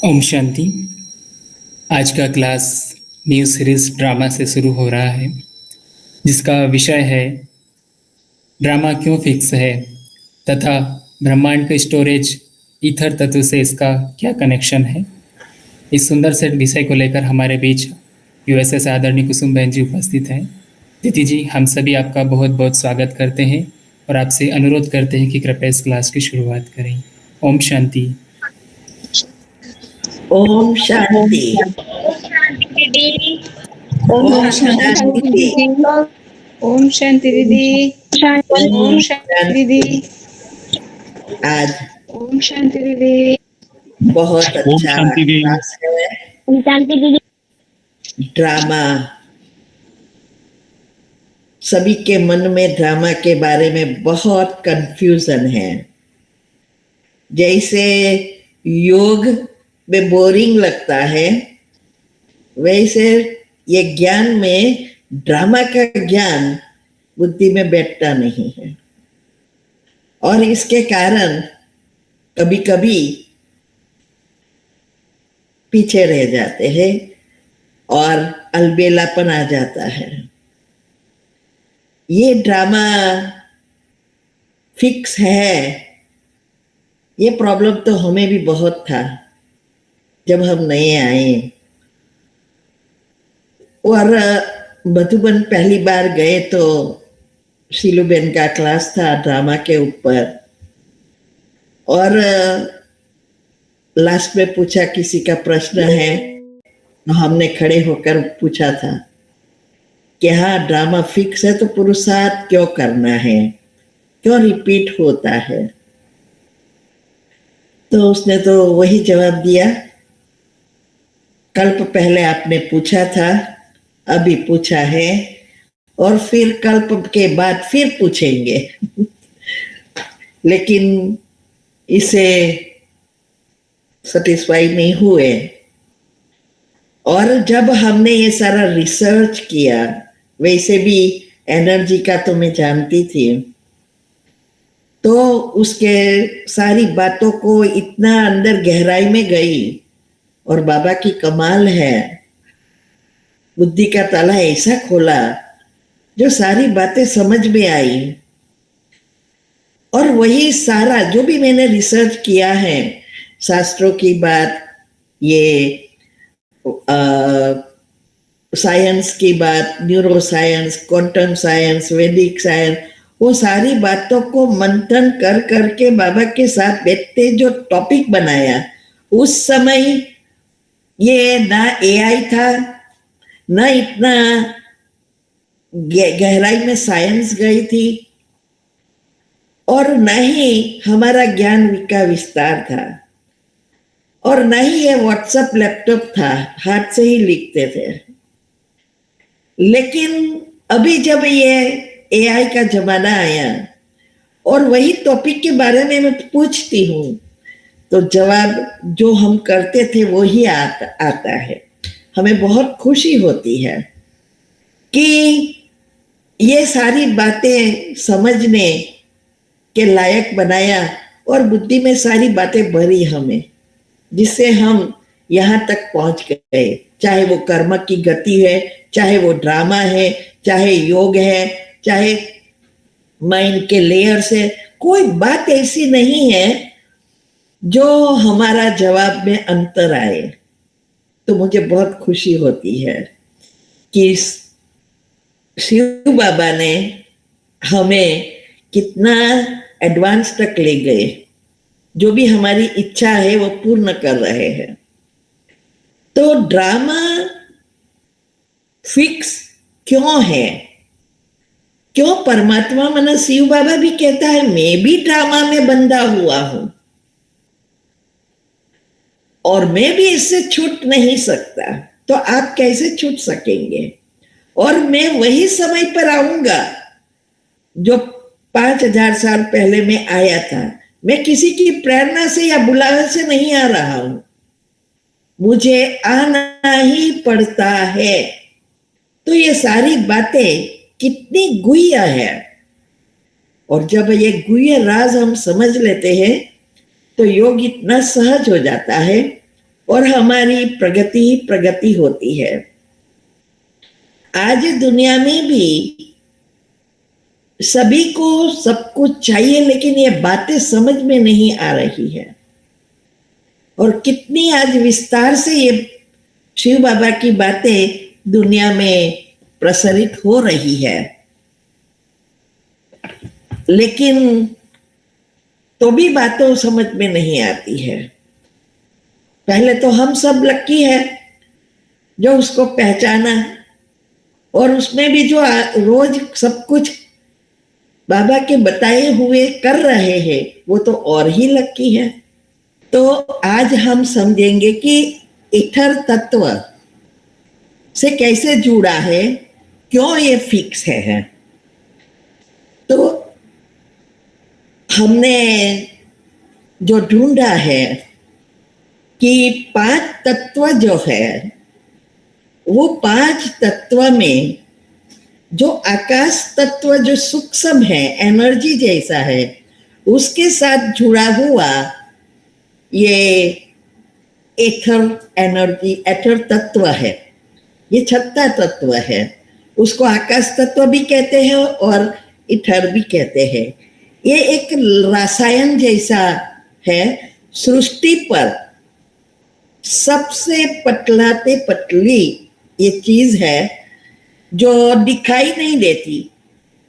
ओम शांति। आज का class new series drama से शुरू हो रहा है, जिसका विषय है ड्रामा क्यों फिक्स है तथा ब्रह्मांड के स्टोरेज ईथर तत्व से इसका क्या कनेक्शन है। इस सुंदर से विषय को लेकर हमारे बीच यूएसए से आदरणीय कुसुम बहन जी उपस्थित हैं। दीदी जी, हम सभी आपका बहुत बहुत स्वागत करते हैं और आपसे अनुरोध करते हैं कि कृपया इस क्लास की शुरुआत करें। ओम शांति। ओम शांति। ओम शांति दीदी। ओम शांति दीदी। ओम शांति दीदी। आज ओम शांति दीदी। बहुत अच्छा क्लास है। ड्रामा, सभी के मन में ड्रामा के बारे में बहुत कंफ्यूजन है। जैसे योग में बोरिंग लगता है, वैसे ये ज्ञान में ड्रामा का ज्ञान बुद्धि में बैठता नहीं है और इसके कारण कभी कभी पीछे रह जाते हैं और अलबेलापन आ जाता है। ये ड्रामा फिक्स है, ये प्रॉब्लम तो हमें भी बहुत था जब हम नए आए और मधुबन पहली बार गए तो शीलूबेन का क्लास था ड्रामा के ऊपर और लास्ट में पूछा किसी का प्रश्न है तो हमने खड़े होकर पूछा था कि हाँ ड्रामा फिक्स है तो पुरुषार्थ क्यों करना है, क्यों रिपीट होता है। तो उसने तो वही जवाब दिया, कल्प पहले आपने पूछा था, अभी पूछा है और फिर कल्प के बाद फिर पूछेंगे लेकिन इसे सेटिस्फाई नहीं हुए। और जब हमने ये सारा रिसर्च किया, वैसे भी एनर्जी का तो मैं जानती थी, तो उसके सारी बातों को इतना अंदर गहराई में गई और बाबा की कमाल है, बुद्धि का ताला ऐसा खोला जो सारी बातें समझ में आई। और वही सारा जो भी मैंने रिसर्च किया है, शास्त्रों की बात, ये साइंस की बात, न्यूरो साइंस, क्वांटम साइंस, वैदिक साइंस, वो सारी बातों को मंथन कर करके बाबा के साथ बैठते जो टॉपिक बनाया, उस समय ये ना एआई था, ना इतना गहराई में साइंस गई थी और न ही हमारा ज्ञान का विस्तार था और न ही ये व्हाट्सएप लैपटॉप था, हाथ से ही लिखते थे। लेकिन अभी जब ये एआई का जमाना आया और वही टॉपिक के बारे में मैं पूछती हूँ तो जवाब जो हम करते थे वो ही आता है। हमें बहुत खुशी होती है कि ये सारी बातें समझने के लायक बनाया और बुद्धि में सारी बातें भरी हमें, जिससे हम यहाँ तक पहुंच गए। चाहे वो कर्म की गति है, चाहे वो ड्रामा है, चाहे योग है, चाहे माइंड के लेयर्स है, कोई बात ऐसी नहीं है जो हमारा जवाब में अंतर आए। तो मुझे बहुत खुशी होती है कि शिव बाबा ने हमें कितना एडवांस तक ले गए, जो भी हमारी इच्छा है वो पूर्ण कर रहे हैं। तो ड्रामा फिक्स क्यों है, क्यों परमात्मा मन शिव बाबा भी कहता है मैं भी ड्रामा में बंधा हुआ हूं और मैं भी इससे छूट नहीं सकता, तो आप कैसे छूट सकेंगे। और मैं वही समय पर आऊंगा जो 5000 साल पहले मैं आया था। मैं किसी की प्रेरणा से या बुलावे से नहीं आ रहा हूं, मुझे आना ही पड़ता है। तो ये सारी बातें कितनी गुह्य है और जब ये गुह्य राज हम समझ लेते हैं तो योग इतना सहज हो जाता है और हमारी प्रगति ही प्रगति होती है। आज दुनिया में भी सभी को सब कुछ चाहिए, लेकिन ये बातें समझ में नहीं आ रही है। और कितनी आज विस्तार से ये शिव बाबा की बातें दुनिया में प्रसारित हो रही है, लेकिन तो भी बातों समझ में नहीं आती है। पहले तो हम सब लकी है जो उसको पहचाना, और उसमें भी जो रोज सब कुछ बाबा के बताए हुए कर रहे हैं, वो तो और ही लकी है। तो आज हम समझेंगे कि ईथर तत्व से कैसे जुड़ा है, क्यों ये फिक्स है। तो हमने जो ढूंढा है कि 5 तत्व जो है, वो 5 तत्व में जो आकाश तत्व जो सूक्ष्म है, एनर्जी जैसा है, उसके साथ जुड़ा हुआ ये एथर एनर्जी, एथर तत्व है। ये 6था तत्व है। उसको आकाश तत्व भी कहते हैं और इथर भी कहते हैं। ये एक रसायन जैसा है। सृष्टि पर सबसे पतलाते पतली ये चीज है जो दिखाई नहीं देती,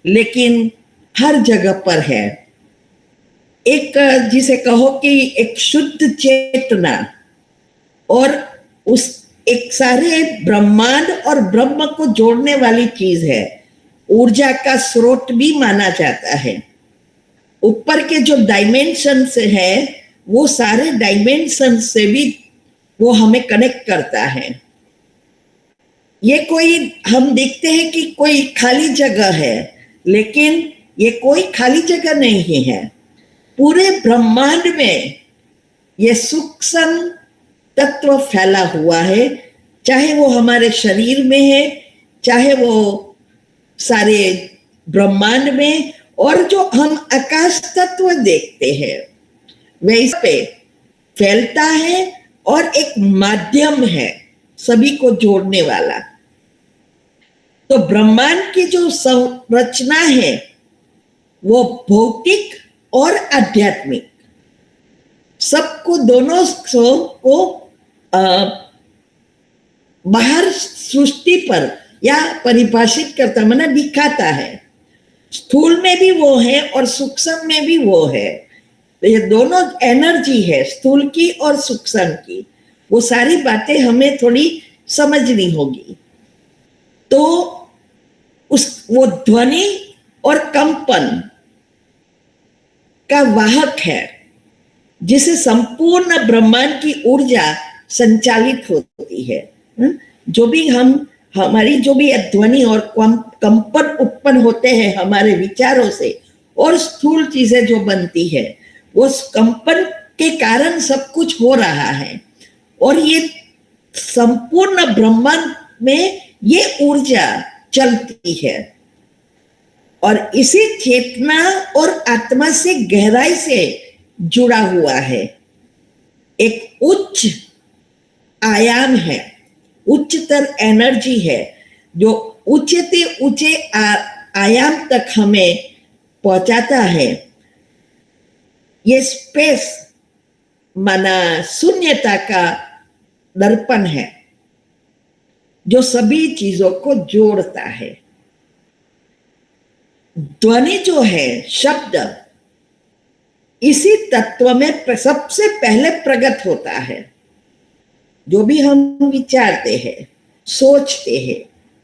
लेकिन हर जगह पर है। एक जिसे कहो कि एक शुद्ध चेतना, और उस एक सारे ब्रह्मांड और ब्रह्म को जोड़ने वाली चीज है। ऊर्जा का स्रोत भी माना जाता है। ऊपर के जो डायमेंशन से है, वो सारे डायमेंशन से भी वो हमें कनेक्ट करता है। ये कोई हम देखते हैं कि कोई खाली जगह है, लेकिन ये कोई खाली जगह नहीं है। पूरे ब्रह्मांड में ये सूक्ष्म तत्व फैला हुआ है, चाहे वो हमारे शरीर में है, चाहे वो सारे ब्रह्मांड में, और जो हम आकाश तत्व देखते हैं वैसे पे फैलता है, और एक माध्यम है सभी को जोड़ने वाला। तो ब्रह्मांड की जो संरचना है वो भौतिक और आध्यात्मिक, सबको दोनों को बाहर सृष्टि पर या परिभाषित करता, माना दिखाता है। स्थूल में भी वो है और सूक्ष्म में भी वो है। तो ये दोनों एनर्जी है, स्थूल की और सूक्ष्म की। वो सारी बातें हमें थोड़ी समझनी होगी। तो वो ध्वनि और कंपन का वाहक है, जिसे संपूर्ण ब्रह्मांड की ऊर्जा संचालित होती है। जो भी हमारी जो भी ध्वनि और कंपन उत्पन्न होते हैं हमारे विचारों से, और स्थूल चीजें जो बनती है, वो कंपन के कारण सब कुछ हो रहा है। और ये संपूर्ण ब्रह्मांड में ये ऊर्जा चलती है, और इसी चेतना और आत्मा से गहराई से जुड़ा हुआ है। एक उच्च आयाम है, उच्चतर एनर्जी है, जो ऊंचे ऊंचे आयाम तक हमें पहुंचाता है। ये स्पेस माना शून्यता का दर्पण है, जो सभी चीजों को जोड़ता है। ध्वनि जो है, शब्द, इसी तत्व में सबसे पहले प्रकट होता है। जो भी हम विचारते हैं, सोचते हैं,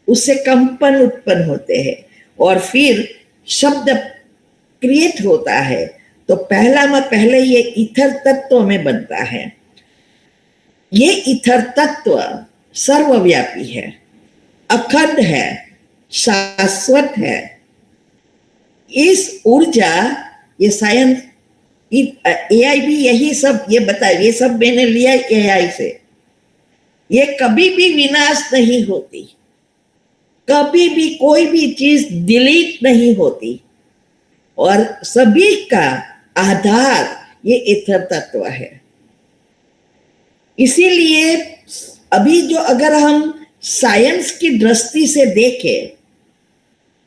उससे कंपन उत्पन्न होते हैं, और फिर शब्द क्रिएट होता है। तो पहले ये ईथर तत्व में बनता है। ये ईथर तत्व सर्वव्यापी है, अखंड है, शाश्वत है। इस ऊर्जा, ये साइंस, एआई भी यही सब ये बताया, ये सब मैंने लिया एआई से। ये कभी भी विनाश नहीं होती, कभी भी कोई भी चीज डिलीट नहीं होती, और सभी का आधार ये ईथर तत्व है। इसीलिए अभी जो अगर हम साइंस की दृष्टि से देखें,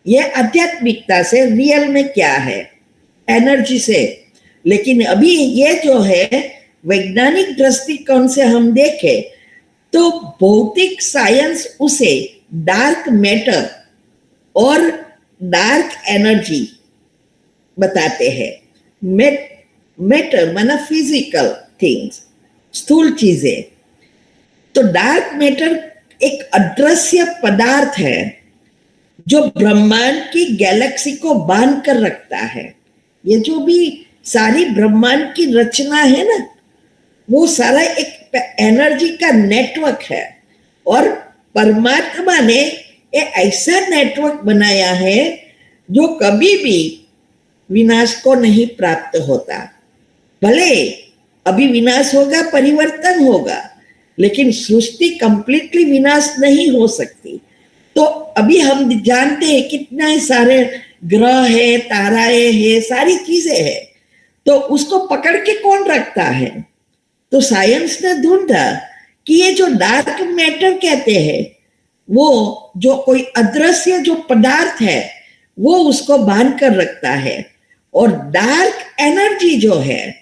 ये आध्यात्मिकता से रियल में क्या है, एनर्जी से, लेकिन अभी ये जो है वैज्ञानिक दृष्टिकोण से हम देखें तो भौतिक साइंस उसे डार्क मैटर और डार्क एनर्जी बताते हैं। मैटर माना फिजिकल थिंग्स, स्थूल चीजें। तो डार्क मैटर एक अदृश्य पदार्थ है जो ब्रह्मांड की गैलेक्सी को बांध कर रखता है। ये जो भी सारी ब्रह्मांड की रचना है ना, वो सारा एक एनर्जी का नेटवर्क है, और परमात्मा ने एक ऐसा नेटवर्क बनाया है जो कभी भी विनाश को नहीं प्राप्त होता। भले अभी विनाश होगा, परिवर्तन होगा, लेकिन सृष्टि कंप्लीटली विनाश नहीं हो सकती। तो अभी हम जानते हैं कितने सारे ग्रह है, ताराएं है, सारी चीजें है, तो उसको पकड़ के कौन रखता है? तो साइंस ने ढूंढा कि ये जो डार्क मैटर कहते हैं, वो जो कोई अदृश्य जो पदार्थ है वो उसको बांध कर रखता है, और डार्क एनर्जी जो है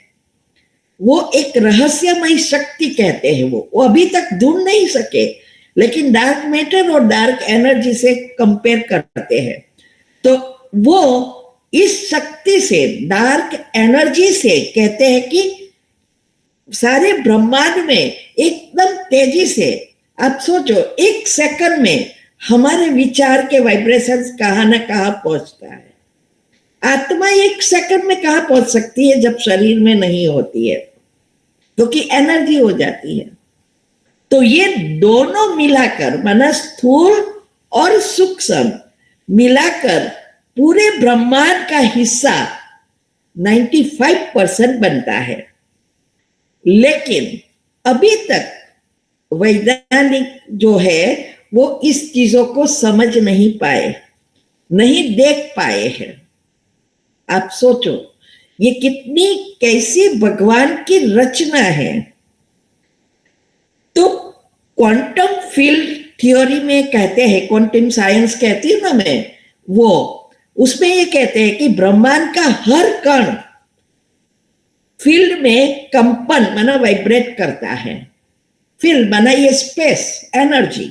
वो एक रहस्यमय शक्ति कहते हैं। वो अभी तक ढूंढ नहीं सके, लेकिन डार्क मैटर और डार्क एनर्जी से कंपेयर करते हैं। तो वो इस शक्ति से, डार्क एनर्जी से कहते हैं कि सारे ब्रह्मांड में एकदम तेजी से, आप सोचो एक सेकंड में हमारे विचार के वाइब्रेशंस कहाँ ना कहाँ पहुंचता है। आत्मा एक सेकंड में कहाँ पहुंच सकती है जब शरीर में नहीं होती है, क्योंकि एनर्जी हो जाती है। तो ये दोनों मिलाकर, माना स्थूल और सूक्ष्म मिलाकर पूरे ब्रह्मांड का हिस्सा 95% बनता है। लेकिन अभी तक वैज्ञानिक जो है वो इस चीजों को समझ नहीं पाए, नहीं देख पाए हैं। आप सोचो ये कितनी कैसी भगवान की रचना है। तो क्वांटम फील्ड थ्योरी में कहते हैं, क्वांटम साइंस कहती है ना मैं, वो उसमें ये कहते हैं कि ब्रह्मांड का हर कण फील्ड में कंपन माना वाइब्रेट करता है। फील्ड माना ये स्पेस, एनर्जी,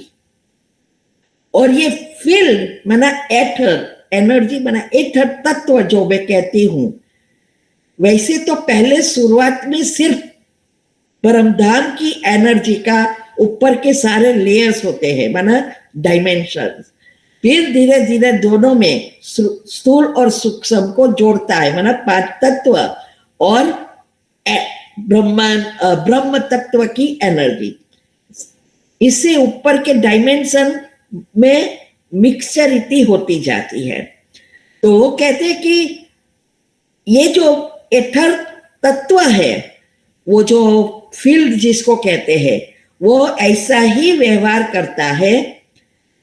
और ये फील्ड माना एथर, एनर्जी माना एथर तत्व जो मैं कहती हूं। वैसे तो पहले शुरुआत में सिर्फ परमधाम की एनर्जी का ऊपर के सारे लेयर्स होते हैं, माना डायमेंशंस। फिर धीरे धीरे दोनों में स्थूल और सूक्ष्म को जोड़ता है, माना 5 तत्व और ब्रह्म तत्व की एनर्जी। इससे ऊपर के डायमेंशन में मिक्सचरिटी होती जाती है। तो वो कहते हैं कि ये जो एथर तत्व है, वो जो फील्ड जिसको कहते हैं, वो ऐसा ही व्यवहार करता है।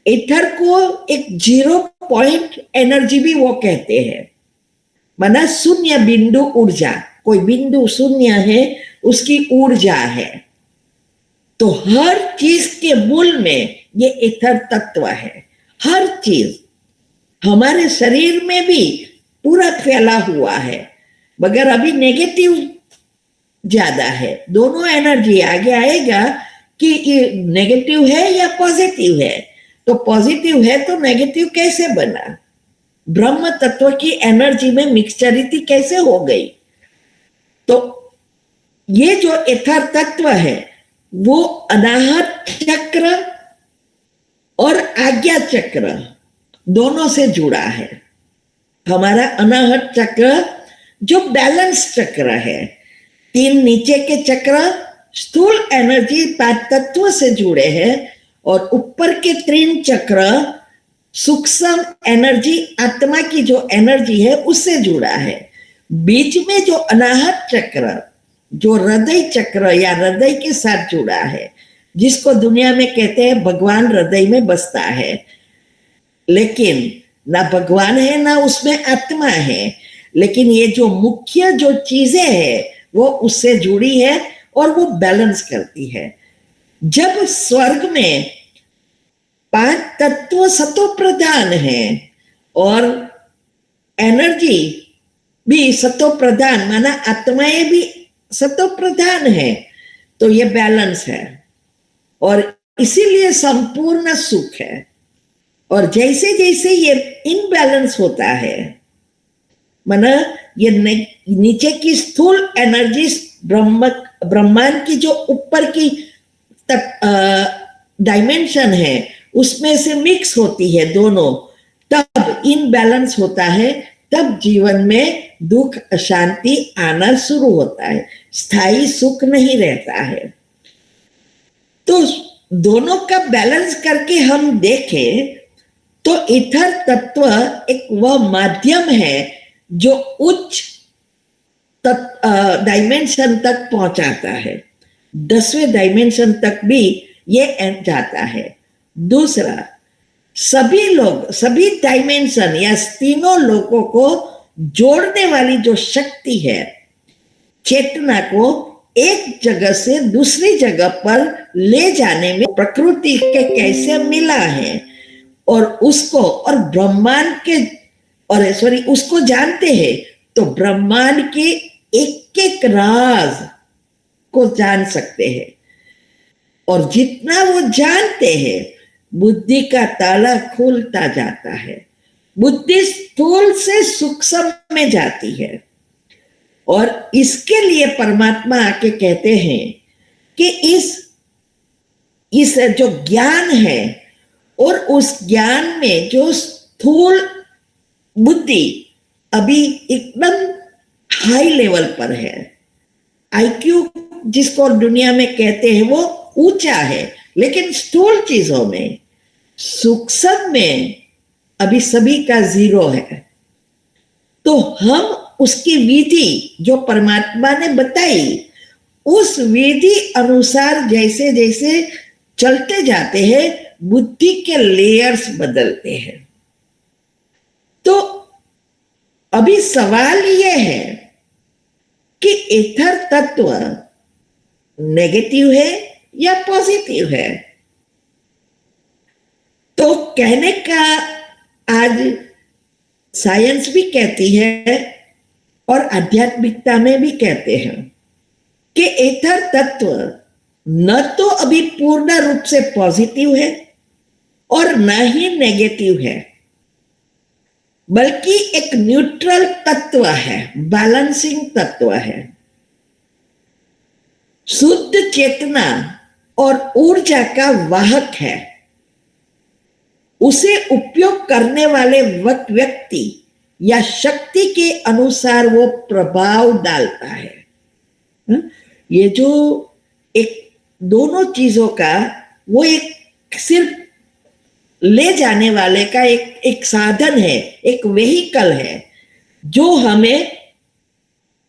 एथर को एक 0 पॉइंट एनर्जी भी वो कहते हैं, माना शून्य बिंदु ऊर्जा। कोई बिंदु शून्य है, उसकी ऊर्जा है। तो हर चीज के मूल में ये एथर तत्व है। हर चीज हमारे शरीर में भी पूरा फैला हुआ है, मगर अभी नेगेटिव ज्यादा है। दोनों एनर्जी आगे आएगा कि ये नेगेटिव है या पॉजिटिव है। तो पॉजिटिव है तो नेगेटिव कैसे बना? ब्रह्म तत्व की एनर्जी में मिक्सचरिटी कैसे हो गई? तो ये जो एथर तत्व है वो अनाहत चक्र और आज्ञा चक्र दोनों से जुड़ा है। हमारा अनाहत चक्र जो बैलेंस चक्र है, 3 नीचे के चक्र स्थूल एनर्जी 5 तत्व से जुड़े हैं, और ऊपर के 3 चक्र सूक्ष्म एनर्जी, आत्मा की जो एनर्जी है उससे जुड़ा है। बीच में जो अनाहत चक्र, जो हृदय चक्र या हृदय के साथ जुड़ा है, जिसको दुनिया में कहते हैं भगवान हृदय में बसता है, लेकिन ना भगवान है ना उसमें आत्मा है, लेकिन ये जो मुख्य जो चीजें है वो उससे जुड़ी है, और वो बैलेंस करती है। जब स्वर्ग में 5 तत्व सतो प्रधान है और एनर्जी भी सतो प्रधान, माना आत्माएं भी सतो प्रधान है, तो ये बैलेंस है और इसीलिए संपूर्ण सुख है। और जैसे जैसे ये इनबैलेंस होता है, माना ये नीचे की स्थूल एनर्जी ब्रह्मांड की जो ऊपर की डायमेंशन है उसमें से मिक्स होती है दोनों, तब इनबैलेंस होता है, तब जीवन में दुख अशांति आना शुरू होता है, स्थायी सुख नहीं रहता है। तो दोनों का बैलेंस करके हम देखें तो ईथर तत्व एक वह माध्यम है जो उच्च डायमेंशन तक पहुंचाता है, 10वें डायमेंशन तक भी ये जाता है। दूसरा, सभी लोग, सभी डायमेंशन या तीनों लोगों को जोड़ने वाली जो शक्ति है, चेतना को एक जगह से दूसरी जगह पर ले जाने में प्रकृति के कैसे मिला है और उसको और ब्रह्मांड के और उसको जानते हैं तो ब्रह्मांड के एक एक राज को जान सकते हैं। और जितना वो जानते हैं बुद्धि का ताला खुलता जाता है, बुद्धि स्थूल से सूक्ष्म में जाती है। और इसके लिए परमात्मा आके कहते हैं कि इस जो ज्ञान है और उस ज्ञान में जो स्थूल बुद्धि अभी एकदम हाई लेवल पर है, आईक्यू जिसको दुनिया में कहते हैं वो ऊंचा है, लेकिन स्थूल चीजों में, सूक्ष्म में अभी सभी का 0 है। तो हम उसकी विधि जो परमात्मा ने बताई, उस विधि अनुसार जैसे जैसे चलते जाते हैं बुद्धि के लेयर्स बदलते हैं। तो अभी सवाल यह है कि ईथर तत्व नेगेटिव है या पॉजिटिव है। तो कहने का आज साइंस भी कहती है और आध्यात्मिकता में भी कहते हैं कि ईथर तत्व न तो अभी पूर्ण रूप से पॉजिटिव है और न ही नेगेटिव है, बल्कि एक न्यूट्रल तत्व है, बैलेंसिंग तत्व है। शुद्ध चेतना और ऊर्जा का वाहक है। उसे उपयोग करने वाले व्यक्ति या शक्ति के अनुसार वो प्रभाव डालता है। ये जो एक दोनों चीजों का वो एक सिर्फ ले जाने वाले का एक साधन है, एक वेहिकल है, जो हमें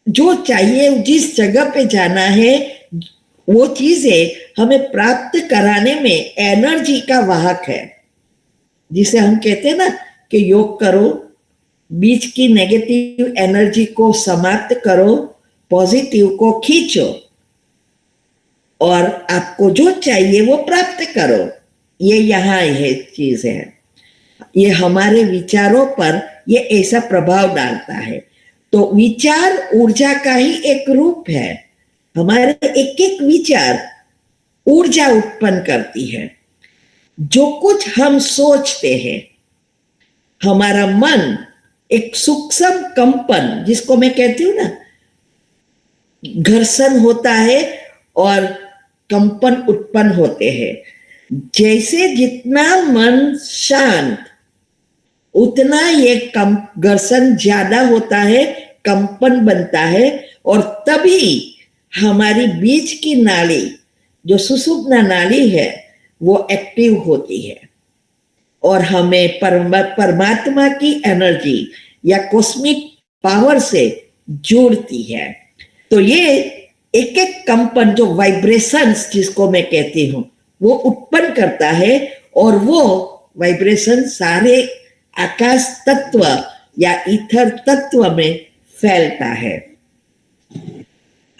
जो चाहिए जिस जगह पे जाना है वो चीजें हमें प्राप्त कराने में एनर्जी का वाहक है। जिसे हम कहते हैं ना कि योग करो, बीच की नेगेटिव एनर्जी को समाप्त करो, पॉजिटिव को खींचो और आपको जो चाहिए वो प्राप्त करो। ये यहाँ है चीज है, ये हमारे विचारों पर ये ऐसा प्रभाव डालता है। तो विचार ऊर्जा का ही एक रूप है। हमारे एक एक विचार ऊर्जा उत्पन्न करती है। जो कुछ हम सोचते हैं, हमारा मन एक सूक्ष्म कंपन, जिसको मैं कहती हूं ना, घर्षण होता है और कंपन उत्पन्न होते हैं। जैसे जितना मन शांत उतना ये घर्षण ज्यादा होता है, कंपन बनता है और तभी हमारी बीच की नाली जो सुषुम्ना नाली है वो एक्टिव होती है और हमें परमात्मा की एनर्जी या कॉस्मिक पावर से जोड़ती है। तो ये एक एक कंपन जो वाइब्रेशंस जिसको मैं कहती हूँ वो उत्पन्न करता है और वो वाइब्रेशन सारे आकाश तत्व या ईथर तत्व में फैलता है।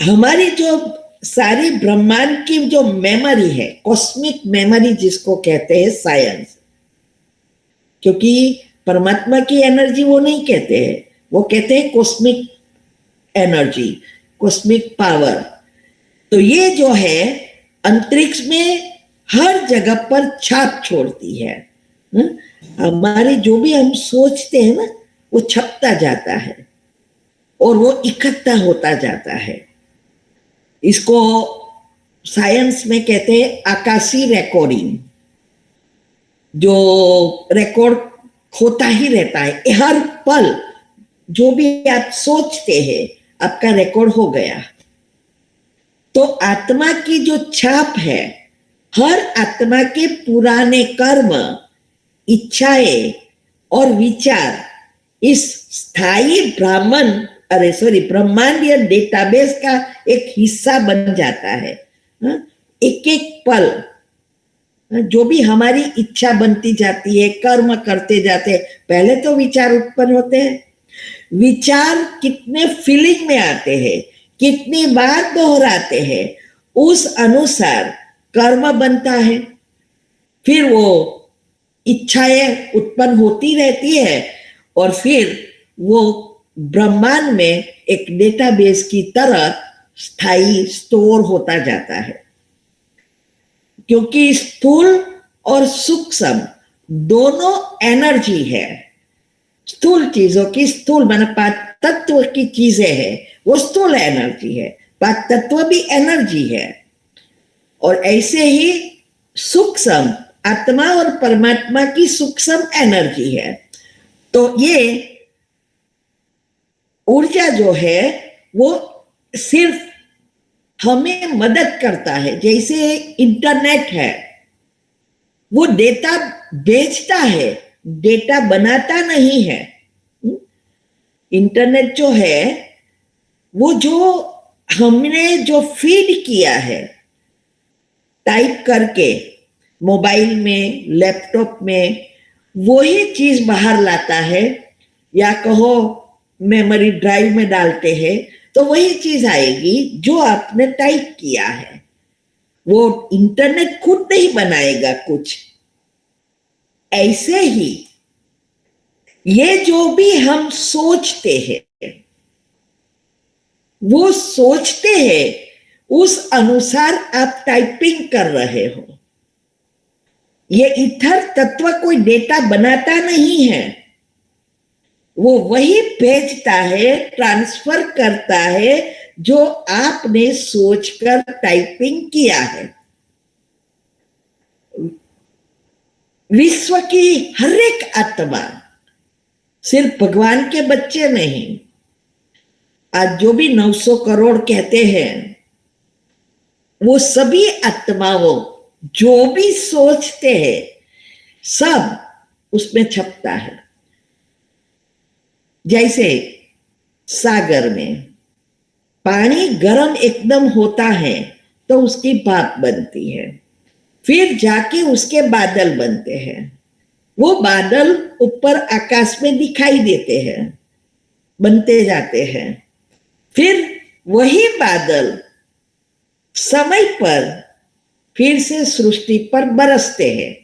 हमारी जो सारी ब्रह्मांड की जो मेमोरी है, कॉस्मिक मेमोरी जिसको कहते हैं साइंस, क्योंकि परमात्मा की एनर्जी वो नहीं कहते हैं, वो कहते हैं कॉस्मिक एनर्जी, कॉस्मिक पावर। तो ये जो है अंतरिक्ष में हर जगह पर छाप छोड़ती है। हमारे जो भी हम सोचते हैं ना, वो छपता जाता है और वो इकट्ठा होता जाता है। इसको साइंस में कहते हैं आकाशी रिकॉर्डिंग, जो रिकॉर्ड होता ही रहता है हर पल। जो भी आप सोचते हैं आपका रिकॉर्ड हो गया। तो आत्मा की जो छाप है, हर आत्मा के पुराने कर्म, इच्छाएं और विचार इस स्थायी ब्रह्मांडीय डेटाबेस का एक हिस्सा बन जाता है। एक एक पल जो भी हमारी इच्छा बनती जाती है, कर्म करते जाते हैं, पहले तो विचार उत्पन्न होते हैं। विचार कितने फीलिंग में आते हैं, कितनी बार दोहराते हैं, उस अनुसार कर्म बनता है। फिर वो इच्छाएं उत्पन्न होती रहती है और फिर वो ब्रह्मांड में एक डेटाबेस की तरह स्थायी स्टोर होता जाता है। क्योंकि स्थूल और सूक्ष्म दोनों एनर्जी है। स्थूल चीजों की, स्थूल माना पांच तत्व की चीजें है, वो स्थूल एनर्जी है। पांच तत्व भी एनर्जी है। और ऐसे ही सूक्ष्म आत्मा और परमात्मा की सूक्ष्म एनर्जी है। तो ये ऊर्जा जो है वो सिर्फ हमें मदद करता है। जैसे इंटरनेट है, वो डेटा बेचता है, डेटा बनाता नहीं है। इंटरनेट जो है वो जो हमने जो फीड किया है टाइप करके मोबाइल में, लैपटॉप में, वही चीज बाहर लाता है। या कहो मेमोरी ड्राइव में डालते हैं तो वही चीज आएगी जो आपने टाइप किया है। वो इंटरनेट खुद नहीं बनाएगा कुछ। ऐसे ही ये जो भी हम सोचते हैं, वो सोचते हैं उस अनुसार आप टाइपिंग कर रहे हो। ये ईथर तत्व कोई डेटा बनाता नहीं है, वो वही भेजता है, ट्रांसफर करता है जो आपने सोचकर टाइपिंग किया है। विश्व की हर एक आत्मा, सिर्फ भगवान के बच्चे नहीं, आज जो भी 900 करोड़ कहते हैं, वो सभी आत्माओं जो भी सोचते हैं सब उसमें छपता है। जैसे सागर में पानी गर्म एकदम होता है तो उसकी भाप बनती है, फिर जाके उसके बादल बनते हैं। वो बादल ऊपर आकाश में दिखाई देते हैं, बनते जाते हैं। फिर वही बादल समय पर फिर से सृष्टि पर बरसते हैं।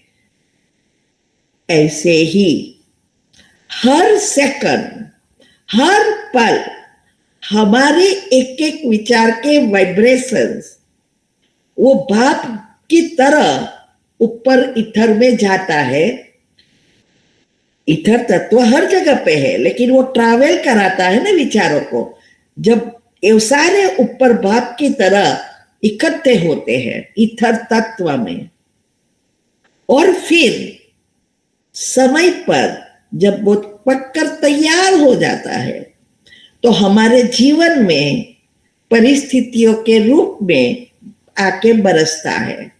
ऐसे ही हर सेकंड, हर पल हमारे एक एक विचार के वाइब्रेशंस वो भाप की तरह ऊपर ईथर में जाता है। ईथर तत्व हर जगह पे है, लेकिन वो ट्रैवल कराता है ना विचारों को। जब ये सारे ऊपर भाप की तरह इकट्ठे होते हैं ईथर तत्व में, और फिर समय पर जब वो पककर तैयार हो जाता है तो हमारे जीवन में परिस्थितियों के रूप में आके बरसता है।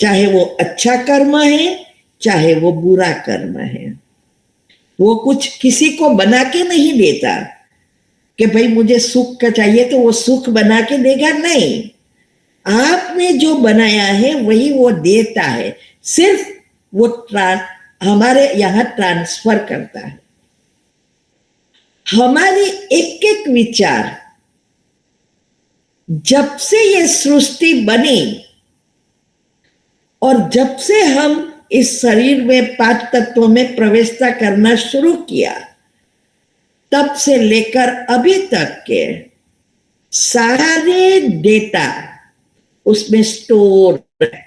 चाहे वो अच्छा कर्म है, चाहे वो बुरा कर्म है। वो कुछ किसी को बना के नहीं देता कि भाई मुझे सुख का चाहिए तो वो सुख बना के देगा, नहीं। आपने जो बनाया है वही वो देता है, सिर्फ वो हमारे यहां ट्रांसफर करता है। हमारी एक एक विचार जब से ये सृष्टि बनी और जब से हम इस शरीर में 5 तत्वों में प्रवेशता करना शुरू किया, तब से लेकर अभी तक के सारे डेटा उसमें स्टोर है।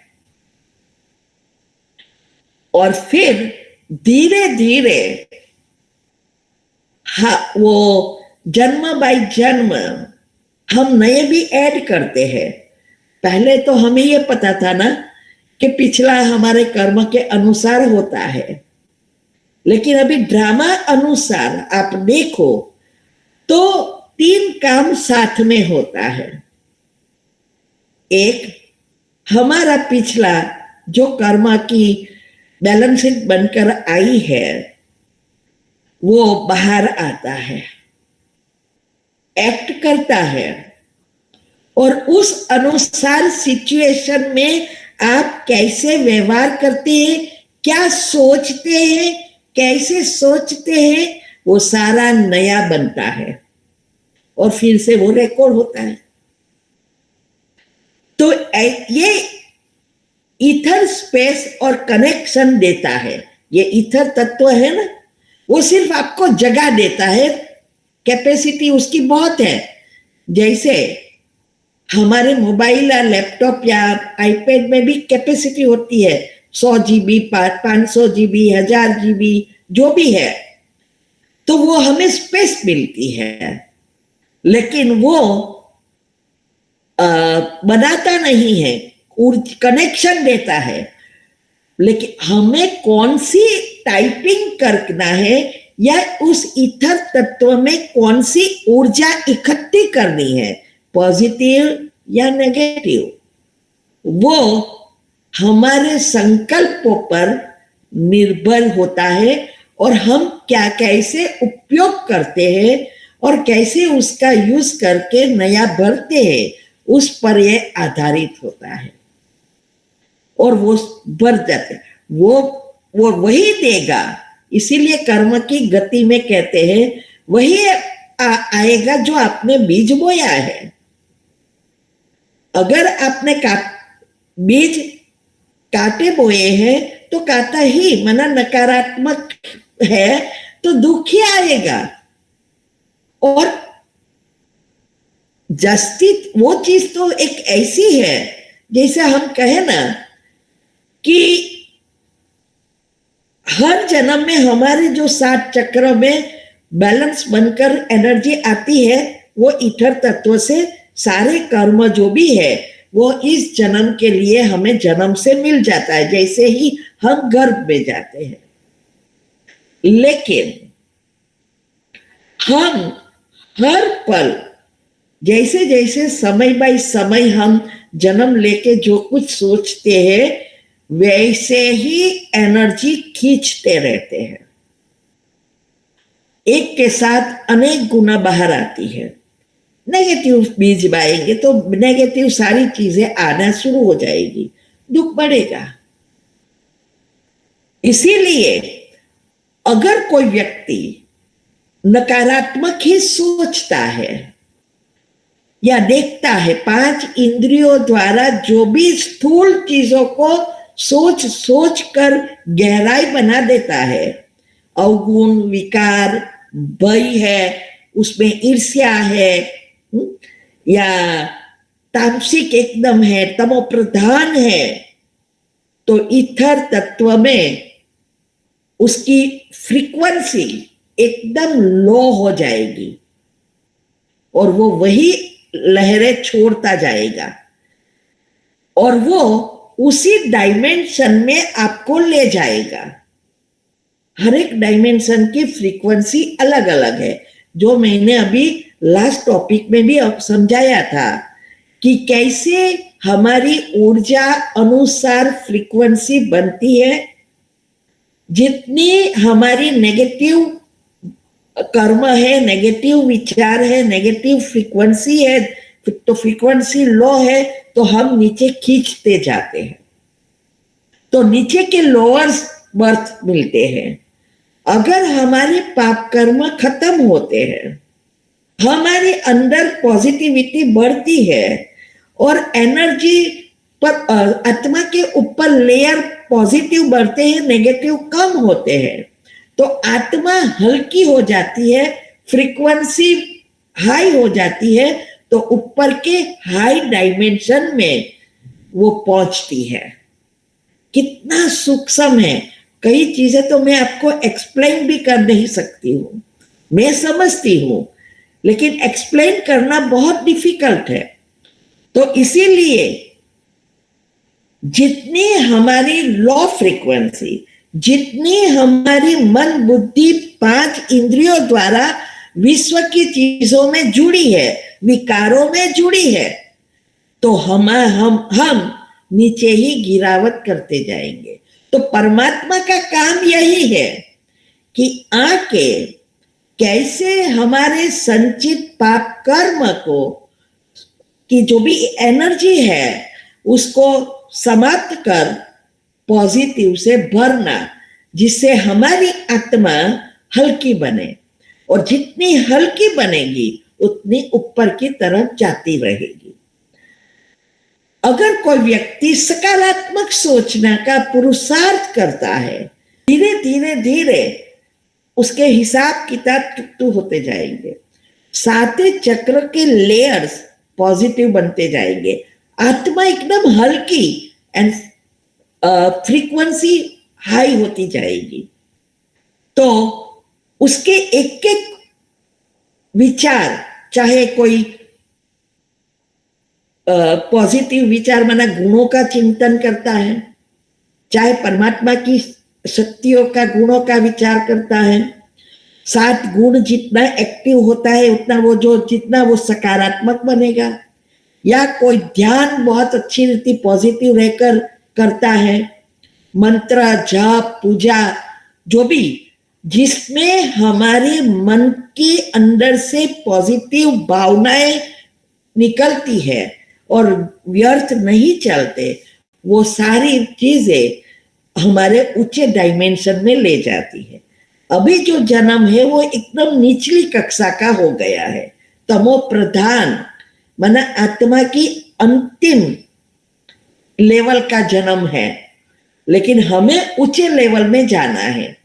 और फिर धीरे धीरे वो जन्म बाय जन्म हम नए भी ऐड करते हैं। पहले तो हमें ये पता था ना कि पिछला हमारे कर्म के अनुसार होता है, लेकिन अभी ड्रामा अनुसार आप देखो तो 3 काम साथ में होता है। एक, हमारा पिछला जो कर्म की बैलेंस शीट बनकर आई है वो बाहर आता है, एक्ट करता है, और उस अनुसार सिचुएशन में आप कैसे व्यवहार करते हैं, क्या सोचते हैं, कैसे सोचते हैं, वो सारा नया बनता है और फिर से वो रिकॉर्ड होता है। तो ये ईथर स्पेस और कनेक्शन देता है। ये ईथर तत्व है ना, वो सिर्फ आपको जगह देता है, कैपेसिटी उसकी बहुत है। जैसे हमारे मोबाइल या लैपटॉप या आईपैड में भी कैपेसिटी होती है, 100 GB, 500 GB, 1000 GB, जो भी है, तो वो हमें स्पेस मिलती है, लेकिन वो बनाता नहीं है, कनेक्शन देता है। लेकिन हमें कौन सी टाइपिंग करना है या उस ईथर तत्व में कौन सी ऊर्जा इकट्ठी करनी है, पॉजिटिव या नेगेटिव, वो हमारे संकल्पों पर निर्भर होता है और हम क्या कैसे उपयोग करते हैं और कैसे उसका यूज करके नया भरते हैं, उस पर यह आधारित होता है। और वो बढ़ जाते, वो वही देगा। इसीलिए कर्म की गति में कहते हैं वही आएगा जो आपने बीज बोया है। अगर आपने बीज काटे बोए हैं तो काटा ही, मना नकारात्मक है तो दुख ही आएगा। और जस्टिस वो चीज तो एक ऐसी है, जैसे हम कहे ना कि हर जन्म में हमारे जो 7 चक्र में बैलेंस बनकर एनर्जी आती है, वो ईथर तत्व से सारे कर्म जो भी है वो इस जन्म के लिए हमें जन्म से मिल जाता है, जैसे ही हम गर्भ में जाते हैं। लेकिन हम हर पल जैसे जैसे समय बाय समय हम जन्म लेके जो कुछ सोचते हैं वैसे ही एनर्जी खींचते रहते हैं, एक के साथ अनेक गुना बाहर आती है। नेगेटिव बीज बाएंगे तो नेगेटिव सारी चीजें आना शुरू हो जाएगी, दुख बढ़ेगा। इसीलिए अगर कोई व्यक्ति नकारात्मक ही सोचता है या देखता है, 5 इंद्रियों द्वारा जो भी स्थूल चीजों को सोच सोच कर गहराई बना देता है, अवगुण, विकार, भय है, उसमें ईर्ष्या है, या तामसिक एकदम है, तमो प्रधान है, तो ईथर तत्व में उसकी फ्रीक्वेंसी एकदम लो हो जाएगी और वो वही लहरें छोड़ता जाएगा और वो उसी डायमेंशन में आपको ले जाएगा। हर एक डायमेंशन की फ्रीक्वेंसी अलग अलग है, जो मैंने अभी लास्ट टॉपिक में भी अब समझाया था कि कैसे हमारी ऊर्जा अनुसार फ्रीक्वेंसी बनती है। जितनी हमारी नेगेटिव कर्म है, नेगेटिव विचार है, नेगेटिव फ्रीक्वेंसी है, तो फ्रीक्वेंसी लो है तो हम नीचे खींचते जाते हैं, तो नीचे के लोअर बर्थ मिलते हैं। अगर हमारे पाप कर्म खत्म होते हैं हमारे अंदर पॉजिटिविटी बढ़ती है और एनर्जी पर आत्मा के ऊपर लेयर पॉजिटिव बढ़ते हैं, नेगेटिव कम होते हैं, तो आत्मा हल्की हो जाती है, फ्रीक्वेंसी हाई हो जाती है, तो ऊपर के हाई डायमेंशन में वो पहुंचती है। कितना सूक्ष्म है, कई चीजें तो मैं आपको एक्सप्लेन भी कर नहीं सकती हूँ, मैं समझती हूँ, लेकिन एक्सप्लेन करना बहुत डिफिकल्ट है। तो इसीलिए जितनी हमारी लो फ्रीक्वेंसी, जितनी हमारी मन बुद्धि 5 इंद्रियों द्वारा विश्व की चीजों में जुड़ी है, विकारों में जुड़ी है, तो हम नीचे ही गिरावट करते जाएंगे। तो परमात्मा का काम यही है कि आके कैसे हमारे संचित पाप कर्म को की जो भी एनर्जी है उसको समाप्त कर पॉजिटिव से भरना, जिससे हमारी आत्मा हल्की बने, और जितनी हल्की बनेगी उतनी ऊपर की तरफ जाती रहेगी। अगर कोई व्यक्ति सकारात्मक सोचने का पुरुषार्थ करता है, धीरे धीरे धीरे उसके हिसाब किताब टूटू होते जाएंगे, 7 चक्र के लेयर्स पॉजिटिव बनते जाएंगे, आत्मा एकदम हल्की एंड फ्रीक्वेंसी हाई होती जाएगी। तो उसके एक एक विचार, चाहे कोई पॉजिटिव विचार माना गुणों का चिंतन करता है, चाहे परमात्मा की शक्तियों का गुणों का विचार करता है, 7 गुण जितना एक्टिव होता है उतना जितना वो सकारात्मक बनेगा, या कोई ध्यान बहुत अच्छी रीति पॉजिटिव रहकर करता है, मंत्र जाप पूजा जो भी, जिसमें हमारे मन के अंदर से पॉजिटिव भावनाएं निकलती है और व्यर्थ नहीं चलते, वो सारी चीजें हमारे ऊंचे डायमेंशन में ले जाती है। अभी जो जन्म है वो एकदम निचली कक्षा का हो गया है, तमो प्रधान माना आत्मा की अंतिम लेवल का जन्म है, लेकिन हमें ऊंचे लेवल में जाना है।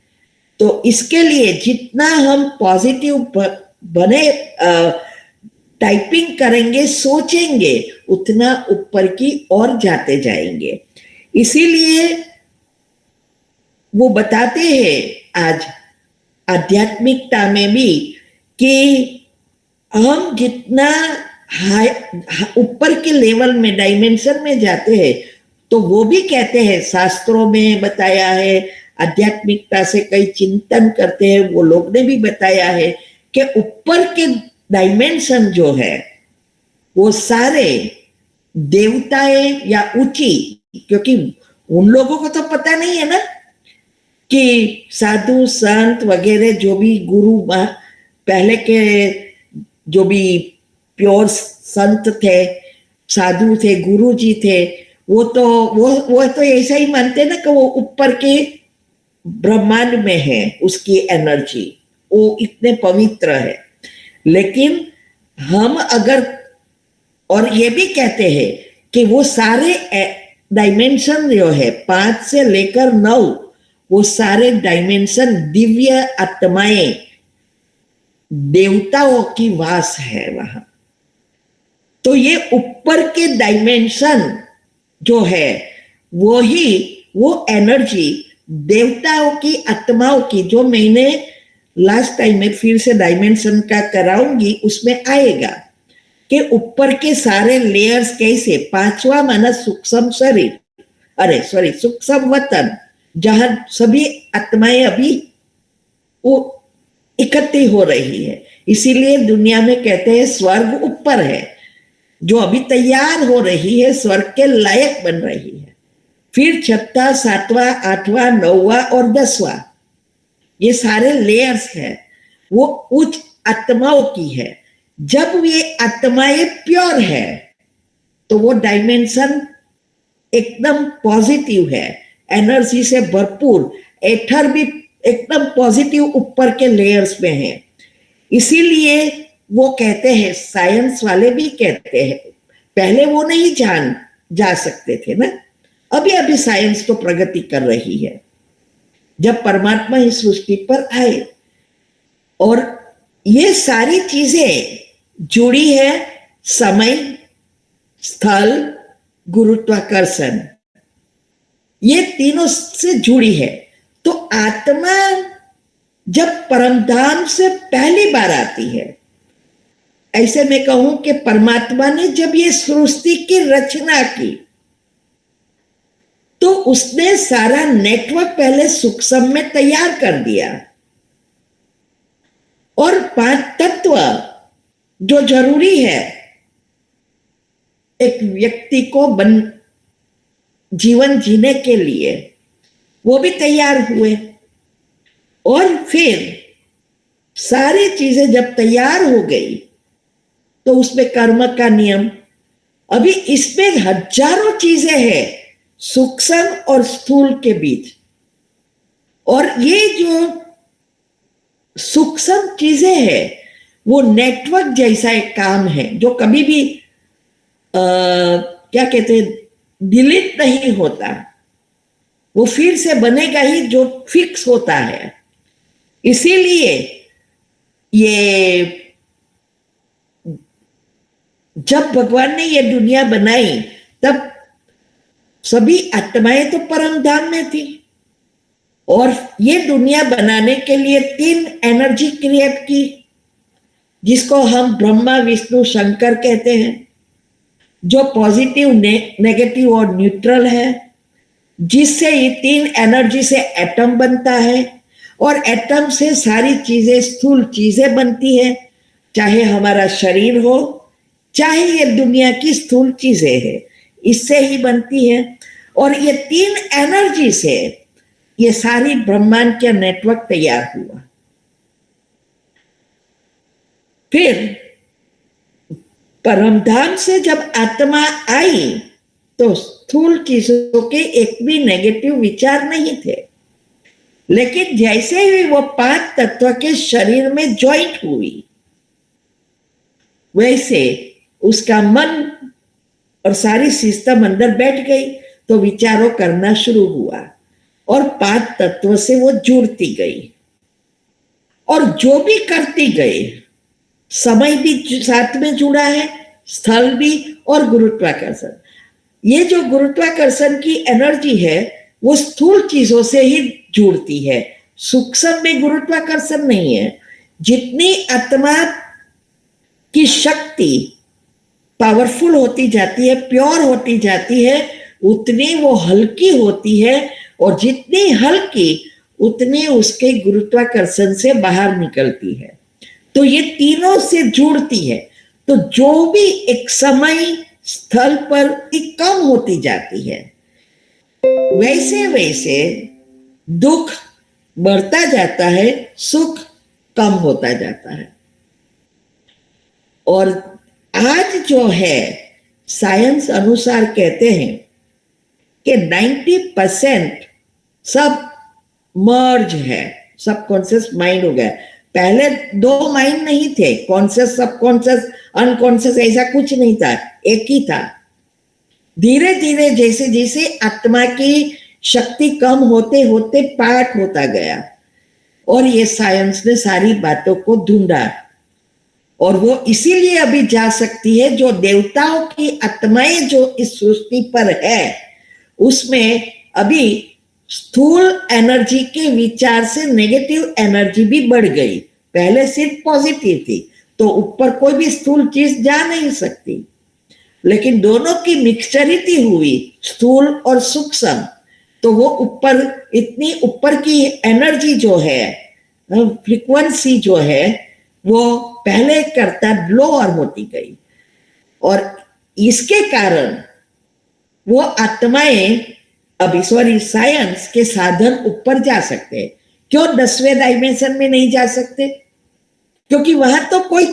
तो इसके लिए जितना हम पॉजिटिव बने टाइपिंग करेंगे, सोचेंगे, उतना ऊपर की ओर जाते जाएंगे। इसीलिए वो बताते हैं आज आध्यात्मिकता में भी कि हम जितना ऊपर के लेवल में डायमेंशन में जाते हैं, तो वो भी कहते हैं, शास्त्रों में बताया है, आध्यात्मिकता से कई चिंतन करते हैं वो लोग ने भी बताया है कि ऊपर के डायमेंशन जो है वो सारे देवताएं या ऊंची, क्योंकि उन लोगों को तो पता नहीं है ना कि साधु संत वगैरह जो भी गुरु पहले के जो भी प्योर संत थे, साधु थे, गुरु जी थे, वो तो ऐसा ही मानते ना कि वो ऊपर के ब्रह्मांड में है, उसकी एनर्जी वो इतने पवित्र है। लेकिन हम अगर, और ये भी कहते हैं कि वो सारे डायमेंशन जो है 5 से लेकर 9, वो सारे डायमेंशन दिव्य आत्माएं, देवताओं की वास है वहां। तो ये ऊपर के डायमेंशन जो है वो एनर्जी देवताओं की, आत्माओं की, जो मैंने लास्ट टाइम में फिर से डायमेंशन का कराऊंगी उसमें आएगा कि ऊपर के सारे लेयर्स कैसे, 5वां माना सूक्ष्म शरीर, सूक्ष्म वतन, जहां सभी आत्माएं अभी वो इकट्ठी हो रही है। इसीलिए दुनिया में कहते हैं स्वर्ग ऊपर है, जो अभी तैयार हो रही है, स्वर्ग के लायक बन रही है। फिर 6वां, 7वां, 8वां, 9वां और 10वां, ये सारे लेयर्स हैं, वो उच्च आत्माओं की है। जब ये आत्माएं प्योर है तो वो डायमेंशन एकदम पॉजिटिव है, एनर्जी से भरपूर, एथर भी एकदम पॉजिटिव ऊपर के लेयर्स में है। इसीलिए वो कहते हैं, साइंस वाले भी कहते हैं, पहले वो नहीं जान जा सकते थे ना, अभी अभी साइंस तो प्रगति कर रही है। जब परमात्मा इस सृष्टि पर आए और ये सारी चीजें जुड़ी है, समय, स्थल, गुरुत्वाकर्षण, ये तीनों से जुड़ी है। तो आत्मा जब परमधाम से पहली बार आती है, ऐसे मैं कहूं कि परमात्मा ने जब ये सृष्टि की रचना की तो उसने सारा नेटवर्क पहले सूक्ष्म में तैयार कर दिया, और 5 तत्व जो जरूरी है एक व्यक्ति को जीवन जीने के लिए, वो भी तैयार हुए। और फिर सारी चीजें जब तैयार हो गई तो उसमें कर्म का नियम, अभी इसमें हजारों चीजें हैं सूक्ष्म और स्थूल के बीच, और ये जो सूक्ष्म चीजें हैं वो नेटवर्क जैसा एक काम है जो कभी भी क्या कहते हैं, डिलीट नहीं होता, वो फिर से बनेगा ही, जो फिक्स होता है। इसीलिए ये जब भगवान ने ये दुनिया बनाई तब सभी आत्माएं तो परम धाम में थी, और ये दुनिया बनाने के लिए 3 एनर्जी क्रिएट की, जिसको हम ब्रह्मा, विष्णु, शंकर कहते हैं, जो पॉजिटिव, नेगेटिव और न्यूट्रल है, जिससे ये 3 एनर्जी से एटम बनता है, और एटम से सारी चीजें, स्थूल चीजें बनती है, चाहे हमारा शरीर हो, चाहे ये दुनिया की स्थूल चीजें है, इससे ही बनती है। और ये 3 एनर्जी से ये सारी ब्रह्मांड का नेटवर्क तैयार हुआ। फिर परमधाम से जब आत्मा आई तो स्थूल चीजों के एक भी नेगेटिव विचार नहीं थे, लेकिन जैसे ही वो 5 तत्व के शरीर में ज्वाइंट हुई, वैसे उसका मन और सारी सिस्टम अंदर बैठ गई, तो विचारों करना शुरू हुआ और 5 तत्व से वो जुड़ती गई, और जो भी करती गई, समय भी साथ में जुड़ा है, स्थल भी, और गुरुत्वाकर्षण। ये जो गुरुत्वाकर्षण की एनर्जी है वो स्थूल चीजों से ही जुड़ती है, सूक्ष्म में गुरुत्वाकर्षण नहीं है। जितनी आत्मा की शक्ति पावरफुल होती जाती है, प्योर होती जाती है, उतनी वो हल्की होती है, और जितनी हल्की उतनी उसके गुरुत्वाकर्षण से बाहर निकलती है। तो ये तीनों से जुड़ती है, तो जो भी एक समय, स्थल पर कम होती जाती है, वैसे वैसे दुख बढ़ता जाता है, सुख कम होता जाता है। और आज जो है साइंस अनुसार कहते हैं कि 90% सब मर्ज है, सब कॉन्शियस माइंड हो गया। पहले 2 माइंड नहीं थे, कॉन्शियस, सबकॉन्शियस, अनकॉन्शियस, ऐसा कुछ नहीं था, एक ही था। धीरे धीरे जैसे जैसे आत्मा की शक्ति कम होते होते पार्ट होता गया, और ये साइंस ने सारी बातों को ढूंढा, और वो इसीलिए अभी जा सकती है, जो देवताओं की आत्माएं जो इस सृष्टि पर है, उसमें अभी स्थूल एनर्जी के विचार से नेगेटिव एनर्जी भी बढ़ गई। पहले सिर्फ पॉजिटिव थी, तो ऊपर कोई भी स्थूल चीज जा नहीं सकती, लेकिन दोनों की मिक्सचरिटी हुई, स्थूल और सूक्ष्म, तो वो ऊपर, इतनी ऊपर की एनर्जी जो है, फ्रीक्वेंसी जो है, वो पहले करता लोअर होती गई, और इसके कारण वो आत्माएं अभी साइंस के साधन ऊपर जा सकते हैं। क्यों 10वें डायमेंशन में नहीं जा सकते? क्योंकि वहां तो कोई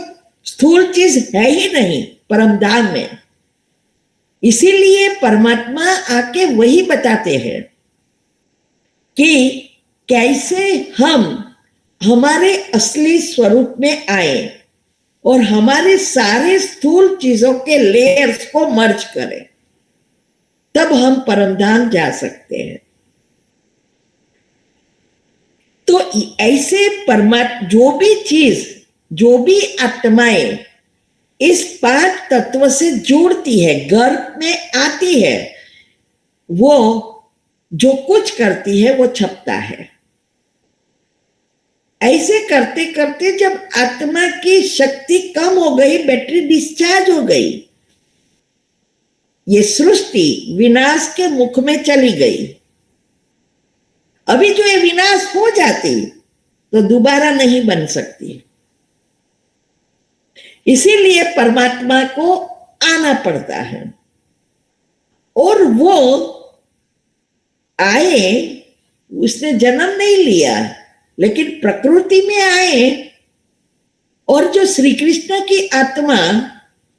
स्थूल चीज है ही नहीं परमधाम में। इसीलिए परमात्मा आके वही बताते हैं कि कैसे हम हमारे असली स्वरूप में आए, और हमारे सारे स्थूल चीजों के लेयर्स को मर्ज करे, तब हम परमधाम जा सकते हैं। तो ऐसे परमात्मा जो भी चीज, जो भी आत्माएं इस 5 तत्व से जुड़ती है, गर्भ में आती है, वो जो कुछ करती है वो छपता है। ऐसे करते करते जब आत्मा की शक्ति कम हो गई, बैटरी डिस्चार्ज हो गई, ये सृष्टि विनाश के मुख में चली गई। अभी जो ये विनाश हो जाती तो दोबारा नहीं बन सकती, इसीलिए परमात्मा को आना पड़ता है। और वो आए, उसने जन्म नहीं लिया, लेकिन प्रकृति में आए, और जो श्री कृष्ण की आत्मा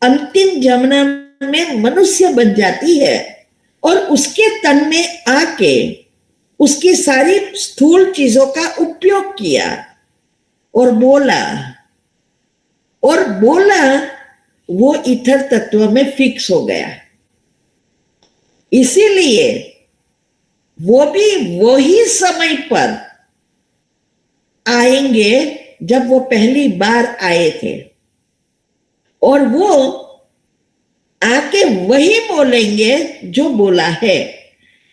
अंतिम जन्म में मनुष्य बन जाती है और उसके तन में आके उसकी सारी स्थूल चीजों का उपयोग किया और बोला, वो ईथर तत्व में फिक्स हो गया। इसीलिए वो भी वही समय पर आएंगे जब वो पहली बार आए थे, और वो आके वही बोलेंगे जो बोला है,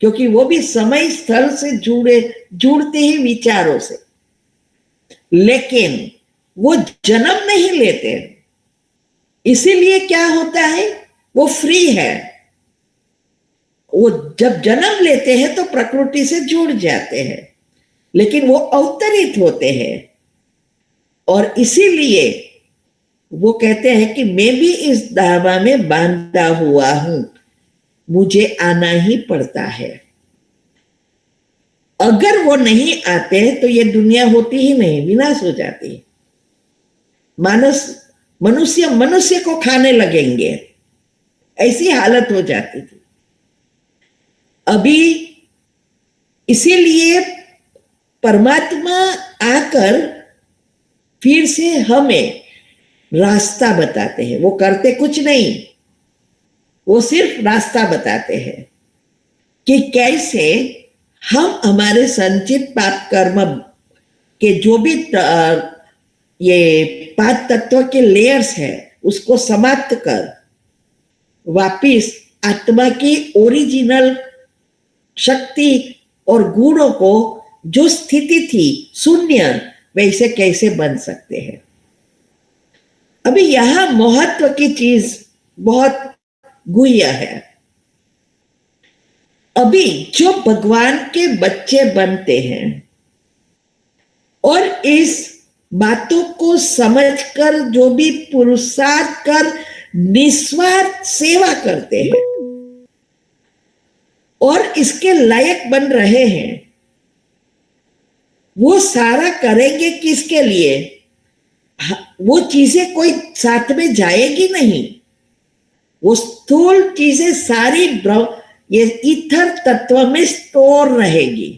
क्योंकि वो भी समय स्थल से जुड़ते ही विचारों से, लेकिन वो जन्म नहीं लेते। इसीलिए क्या होता है, वो फ्री है। वो जब जन्म लेते हैं तो प्रकृति से जुड़ जाते हैं, लेकिन वो अवतरित होते हैं, और इसीलिए वो कहते हैं कि मैं भी इस दावा में बांधा हुआ हूं, मुझे आना ही पड़ता है। अगर वो नहीं आते तो ये दुनिया होती ही नहीं, विनाश हो जाती। मनुष्य को खाने लगेंगे, ऐसी हालत हो जाती थी। अभी इसीलिए परमात्मा आकर फिर से हमें रास्ता बताते हैं। वो करते कुछ नहीं, वो सिर्फ रास्ता बताते हैं कि कैसे हम हमारे संचित पाप कर्म के जो भी ये 5 तत्व के लेयर्स है उसको समाप्त कर वापिस आत्मा की ओरिजिनल शक्ति और गुणों को, जो स्थिति थी शून्य, वैसे कैसे बन सकते हैं। अभी यहां महत्व की चीज बहुत गुह्य है। अभी जो भगवान के बच्चे बनते हैं और इस बातों को समझकर जो भी पुरुषार्थ कर निस्वार्थ सेवा करते हैं और इसके लायक बन रहे हैं, वो सारा करेंगे किसके लिए? वो चीजें कोई साथ में जाएगी नहीं। वो स्थूल चीजें सारी ये ईथर तत्व में स्टोर रहेगी।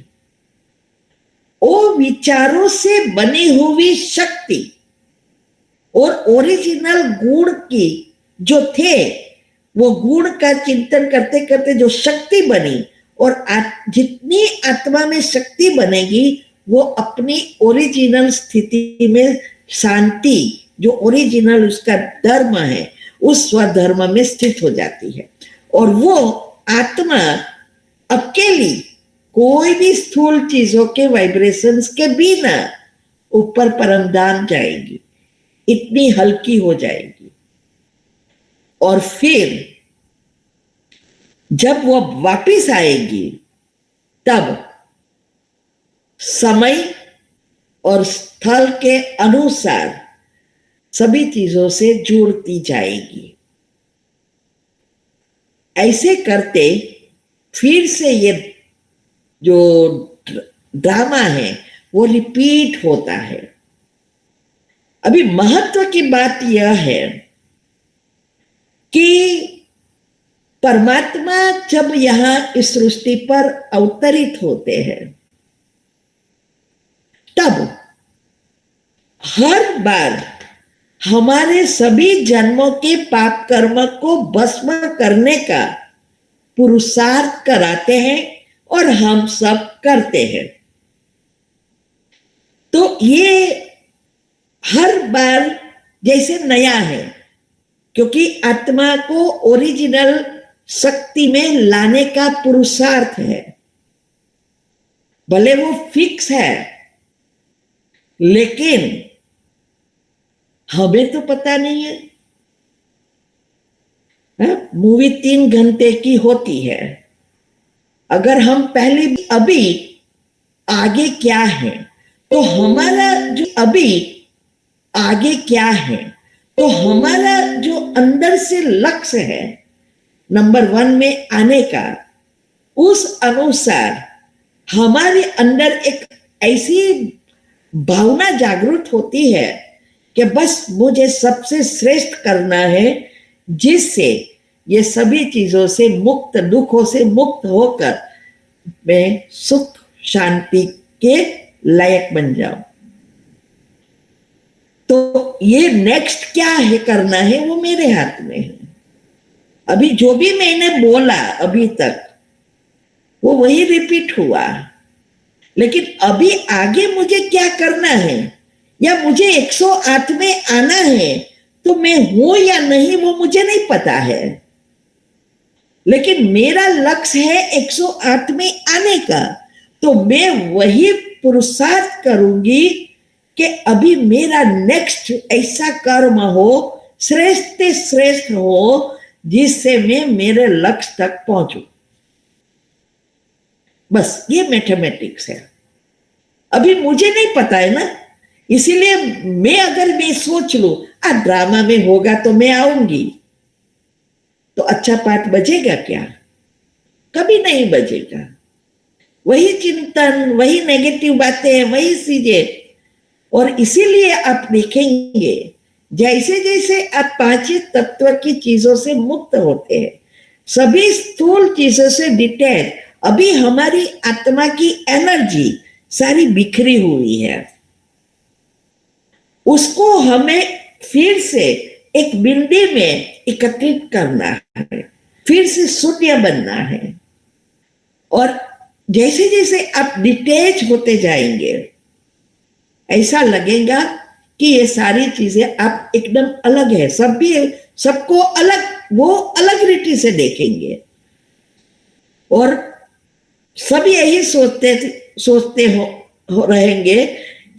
वो विचारों से बनी हुई शक्ति और ओरिजिनल गुण की जो थे, वो गुण का चिंतन करते करते जो शक्ति बनी, और जितनी आत्मा में शक्ति बनेगी वो अपनी ओरिजिनल स्थिति में शांति, जो ओरिजिनल उसका धर्म है, उस स्वधर्म में स्थित हो जाती है। और वो आत्मा अकेली कोई भी स्थूल चीजों के वाइब्रेशंस के बिना ऊपर परमधाम जाएगी, इतनी हल्की हो जाएगी। और फिर जब वो वापिस आएगी तब समय और स्थल के अनुसार सभी चीजों से जुड़ती जाएगी। ऐसे करते फिर से ये जो ड्रामा है वो रिपीट होता है। अभी महत्व की बात यह है कि परमात्मा जब यहां इस सृष्टि पर अवतरित होते हैं तब हर बार हमारे सभी जन्मों के पाप कर्म को भस्म करने का पुरुषार्थ कराते हैं और हम सब करते हैं। तो ये हर बार जैसे नया है, क्योंकि आत्मा को ओरिजिनल शक्ति में लाने का पुरुषार्थ है। भले वो फिक्स है, लेकिन हमें तो पता नहीं है। मूवी 3 घंटे की होती है। अगर हम पहले अभी आगे क्या है, तो हमारा जो अभी आगे क्या है, तो हमारा जो अंदर से लक्ष्य है नंबर 1 में आने का, उस अनुसार हमारे अंदर एक ऐसी भावना जागृत होती है कि बस मुझे सबसे श्रेष्ठ करना है, जिससे ये सभी चीजों से मुक्त, दुखों से मुक्त होकर मैं सुख शांति के लायक बन जाऊं। तो ये नेक्स्ट क्या है करना है, वो मेरे हाथ में है। अभी जो भी मैंने बोला अभी तक वो वही रिपीट हुआ, लेकिन अभी आगे मुझे क्या करना है, या मुझे 108 में आना है, तो मैं हूं या नहीं वो मुझे नहीं पता है, लेकिन मेरा लक्ष्य है 108 में आने का। तो मैं वही पुरुषार्थ करूंगी कि अभी मेरा नेक्स्ट ऐसा कर्म हो, श्रेष्ठ से श्रेष्ठ हो, जिससे मैं मेरे लक्ष्य तक पहुंचूं। बस ये मैथमेटिक्स है। अभी मुझे नहीं पता है ना, इसीलिए मैं सोच लूं ड्रामा में होगा तो मैं आऊंगी, तो अच्छा पाठ बजेगा क्या? कभी नहीं बजेगा। वही चिंतन, वही नेगेटिव बातें, वही चीजें। और इसीलिए आप देखेंगे जैसे जैसे आप 5 तत्व की चीजों से मुक्त होते हैं, सभी स्थूल चीजों से डिटैच, अभी हमारी आत्मा की एनर्जी सारी बिखरी हुई है, उसको हमें फिर से एक बिंदी में एकत्रित करना है, फिर से शून्य बनना है। और जैसे जैसे आप डिटैच होते जाएंगे, ऐसा लगेगा कि ये सारी चीजें आप एकदम अलग है, सबको अलग, वो अलग रीति से देखेंगे। और सब यही सोचते हो रहेंगे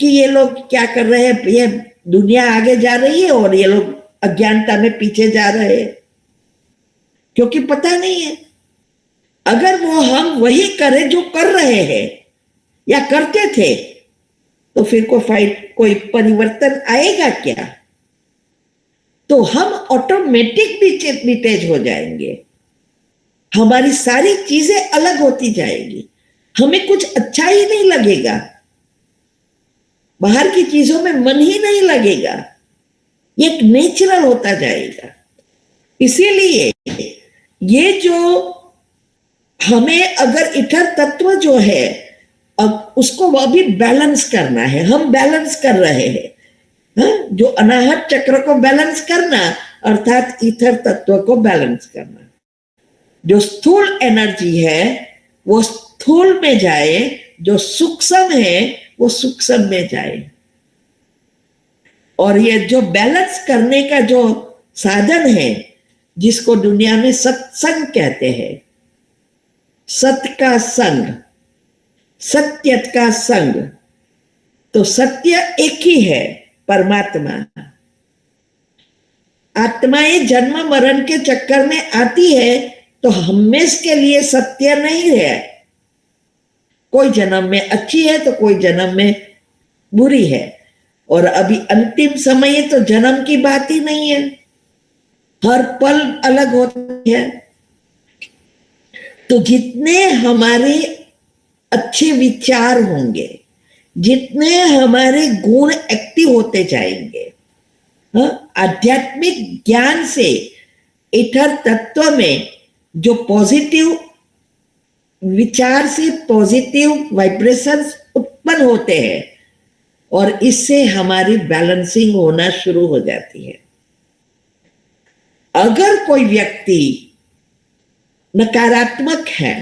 कि ये लोग क्या कर रहे हैं, ये दुनिया आगे जा रही है और ये लोग अज्ञानता में पीछे जा रहे हैं, क्योंकि पता नहीं है। अगर वो हम वही करें जो कर रहे हैं या करते थे, तो फिर कोई परिवर्तन आएगा क्या? तो हम ऑटोमेटिक डिटैच हो जाएंगे, हमारी सारी चीजें अलग होती जाएगी, हमें कुछ अच्छा ही नहीं लगेगा, बाहर की चीजों में मन ही नहीं लगेगा, ये एक नेचुरल होता जाएगा। इसीलिए ये जो हमें अगर इथर तत्व जो है, अब उसको अभी बैलेंस करना है, हम बैलेंस कर रहे हैं। जो अनाहत चक्र को बैलेंस करना, अर्थात इथर तत्व को बैलेंस करना। जो स्थूल एनर्जी है वो स्थूल में जाए, जो सूक्ष्म है वो सूक्ष्म में जाए। और ये जो बैलेंस करने का जो साधन है, जिसको दुनिया में सत्संग कहते हैं, सत्य का संग, सत्य का संग, तो सत्य एक ही है, परमात्मा। आत्माएं जन्म मरण के चक्कर में आती है तो हमेशा के लिए सत्य नहीं है, कोई जन्म में अच्छी है तो कोई जन्म में बुरी है। और अभी अंतिम समय है तो जन्म की बात ही नहीं है, हर पल अलग होती है। तो जितने हमारे अच्छे विचार होंगे, जितने हमारे गुण एक्टिव होते जाएंगे, आध्यात्मिक ज्ञान से इथर तत्व में जो पॉजिटिव विचार से पॉजिटिव वाइब्रेशंस उत्पन्न होते हैं, और इससे हमारी बैलेंसिंग होना शुरू हो जाती है। अगर कोई व्यक्ति नकारात्मक है,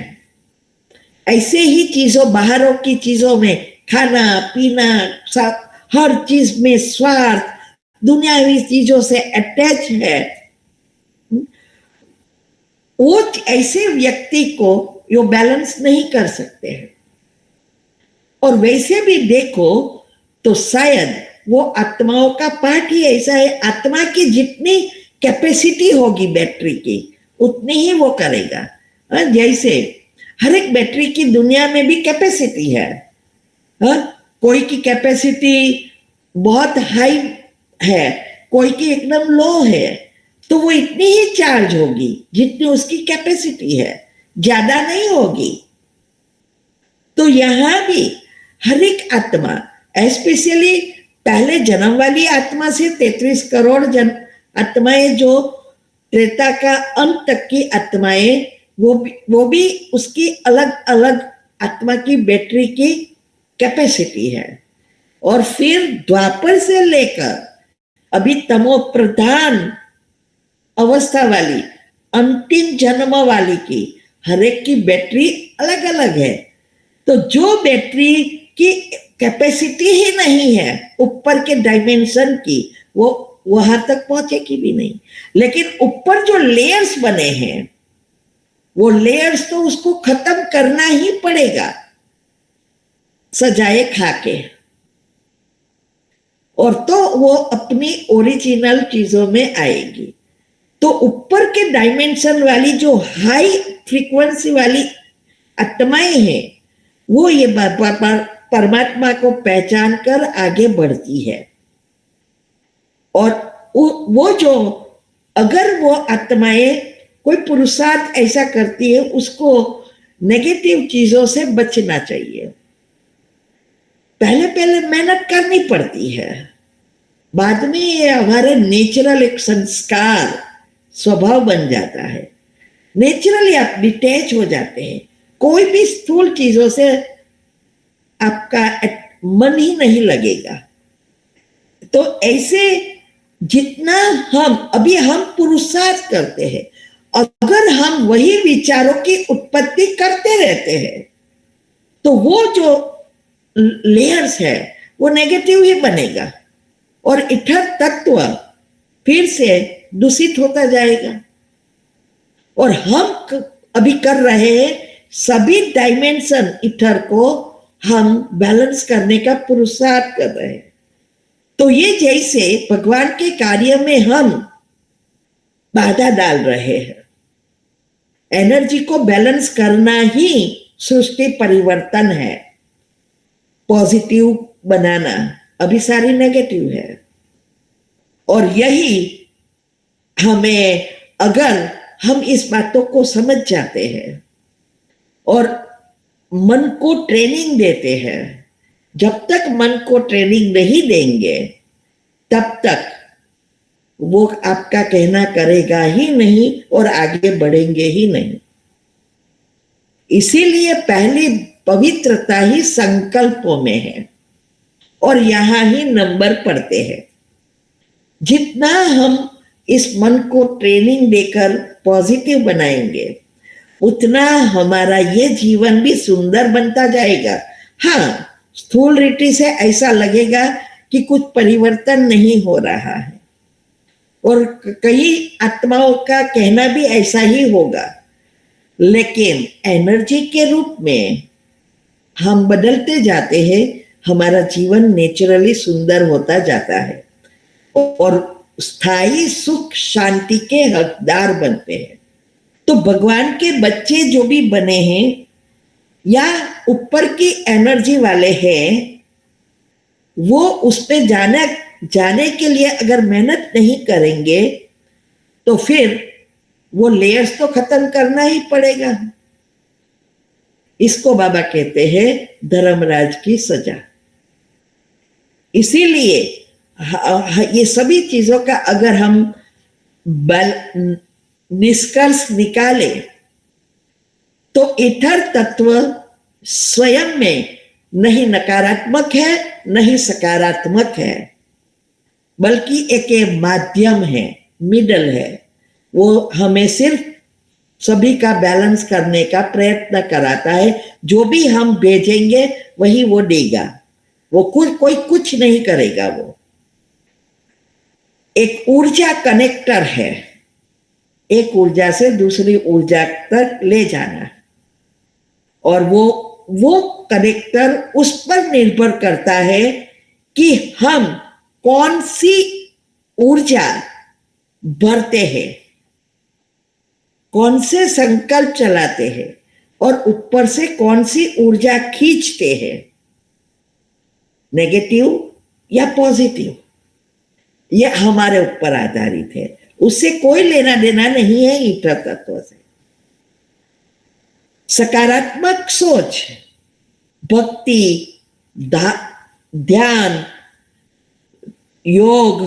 ऐसे ही चीजों, बाहरों की चीजों में, खाना पीना, हर चीज में स्वार्थ, दुनियावी चीजों से अटैच है, वो ऐसे व्यक्ति को यो बैलेंस नहीं कर सकते हैं। और वैसे भी देखो तो शायद वो आत्माओं का पार्ट ही ऐसा है, आत्मा की जितनी कैपेसिटी होगी बैटरी की उतनी ही वो करेगा। जैसे हर एक बैटरी की दुनिया में भी कैपेसिटी है। कोई की कैपेसिटी बहुत हाई है, कोई की एकदम लो है, तो वो इतनी ही चार्ज होगी जितनी उसकी कैपेसिटी है, ज्यादा नहीं होगी। तो यहां भी हर एक आत्मा, स्पेशली पहले जन्म वाली आत्मा से 33 करोड़ आत्माएं जो त्रेता का अंत तक की आत्माएं, वो भी उसकी अलग अलग आत्मा की बैटरी की कैपेसिटी है। और फिर द्वापर से लेकर अभी तमो प्रधान अवस्था वाली अंतिम जन्म वाली की हर एक की बैटरी अलग अलग है। तो जो बैटरी की कैपेसिटी ही नहीं है ऊपर के डायमेंशन की, वो वहां तक पहुंचेगी भी नहीं। लेकिन ऊपर जो लेयर्स बने हैं, वो लेयर्स तो उसको खत्म करना ही पड़ेगा सजाए खा के, और तो वो अपनी ओरिजिनल चीजों में आएगी। तो ऊपर के डायमेंशन वाली जो हाई फ्रीक्वेंसी वाली आत्माएं हैं, वो ये परमात्मा को पहचान कर आगे बढ़ती है। और वो जो, अगर वो आत्माएं कोई पुरुषार्थ ऐसा करती है, उसको नेगेटिव चीजों से बचना चाहिए। पहले पहले मेहनत करनी पड़ती है, बाद में ये हमारे नेचुरल एक संस्कार स्वभाव बन जाता है। नेचुरली आप डिटैच हो जाते हैं, कोई भी स्थूल चीजों से आपका मन ही नहीं लगेगा। तो ऐसे जितना हम पुरुषार्थ करते हैं, अगर हम वही विचारों की उत्पत्ति करते रहते हैं, तो वो जो लेयर्स है वो नेगेटिव ही बनेगा और इथर तत्व फिर से दूषित होता जाएगा। और हम अभी कर रहे हैं, सभी डायमेंशन इथर को हम बैलेंस करने का पुरुषार्थ कर रहे हैं। तो ये जैसे भगवान के कार्य में हम बाधा डाल रहे हैं, एनर्जी को बैलेंस करना ही सृष्टि परिवर्तन है, पॉजिटिव बनाना, अभी सारी नेगेटिव है। और यही हमें, अगर हम इस बातों को समझ जाते हैं और मन को ट्रेनिंग देते हैं, जब तक मन को ट्रेनिंग नहीं देंगे तब तक वो आपका कहना करेगा ही नहीं और आगे बढ़ेंगे ही नहीं। इसीलिए पहली पवित्रता ही संकल्पों में है और यहां ही नंबर पड़ते हैं। जितना हम इस मन को ट्रेनिंग देकर पॉजिटिव बनाएंगे, उतना हमारा ये जीवन भी सुंदर बनता जाएगा। हाँ, स्थूल रीति से ऐसा लगेगा कि कुछ परिवर्तन नहीं हो रहा है, और कई आत्माओं का कहना भी ऐसा ही होगा, लेकिन एनर्जी के रूप में हम बदलते जाते हैं, हमारा जीवन नेचुरली सुंदर होता जाता है और स्थायी सुख शांति के हकदार बनते हैं। तो भगवान के बच्चे जो भी बने हैं या ऊपर की एनर्जी वाले हैं, वो उसमें जाने के लिए अगर मेहनत नहीं करेंगे तो फिर वो लेयर्स तो खत्म करना ही पड़ेगा। इसको बाबा कहते हैं धर्मराज की सजा। इसीलिए ये सभी चीजों का अगर हम निष्कर्ष निकाले तो इथर तत्व स्वयं में नहीं नकारात्मक है नहीं सकारात्मक है, बल्कि एक माध्यम है, मिडल है। वो हमें सिर्फ सभी का बैलेंस करने का प्रयत्न कराता है। जो भी हम भेजेंगे वही वो देगा, वो कोई कुछ नहीं करेगा। वो एक ऊर्जा कनेक्टर है, एक ऊर्जा से दूसरी ऊर्जा तक ले जाना, और वो कनेक्टर उस पर निर्भर करता है कि हम कौन सी ऊर्जा भरते हैं, कौन से संकल्प चलाते हैं, और ऊपर से कौन सी ऊर्जा खींचते हैं, नेगेटिव या पॉजिटिव। यह हमारे ऊपर आधारित है, उससे कोई लेना देना नहीं है ईथर तत्व से। सकारात्मक सोच, भक्ति, ध्यान, योग,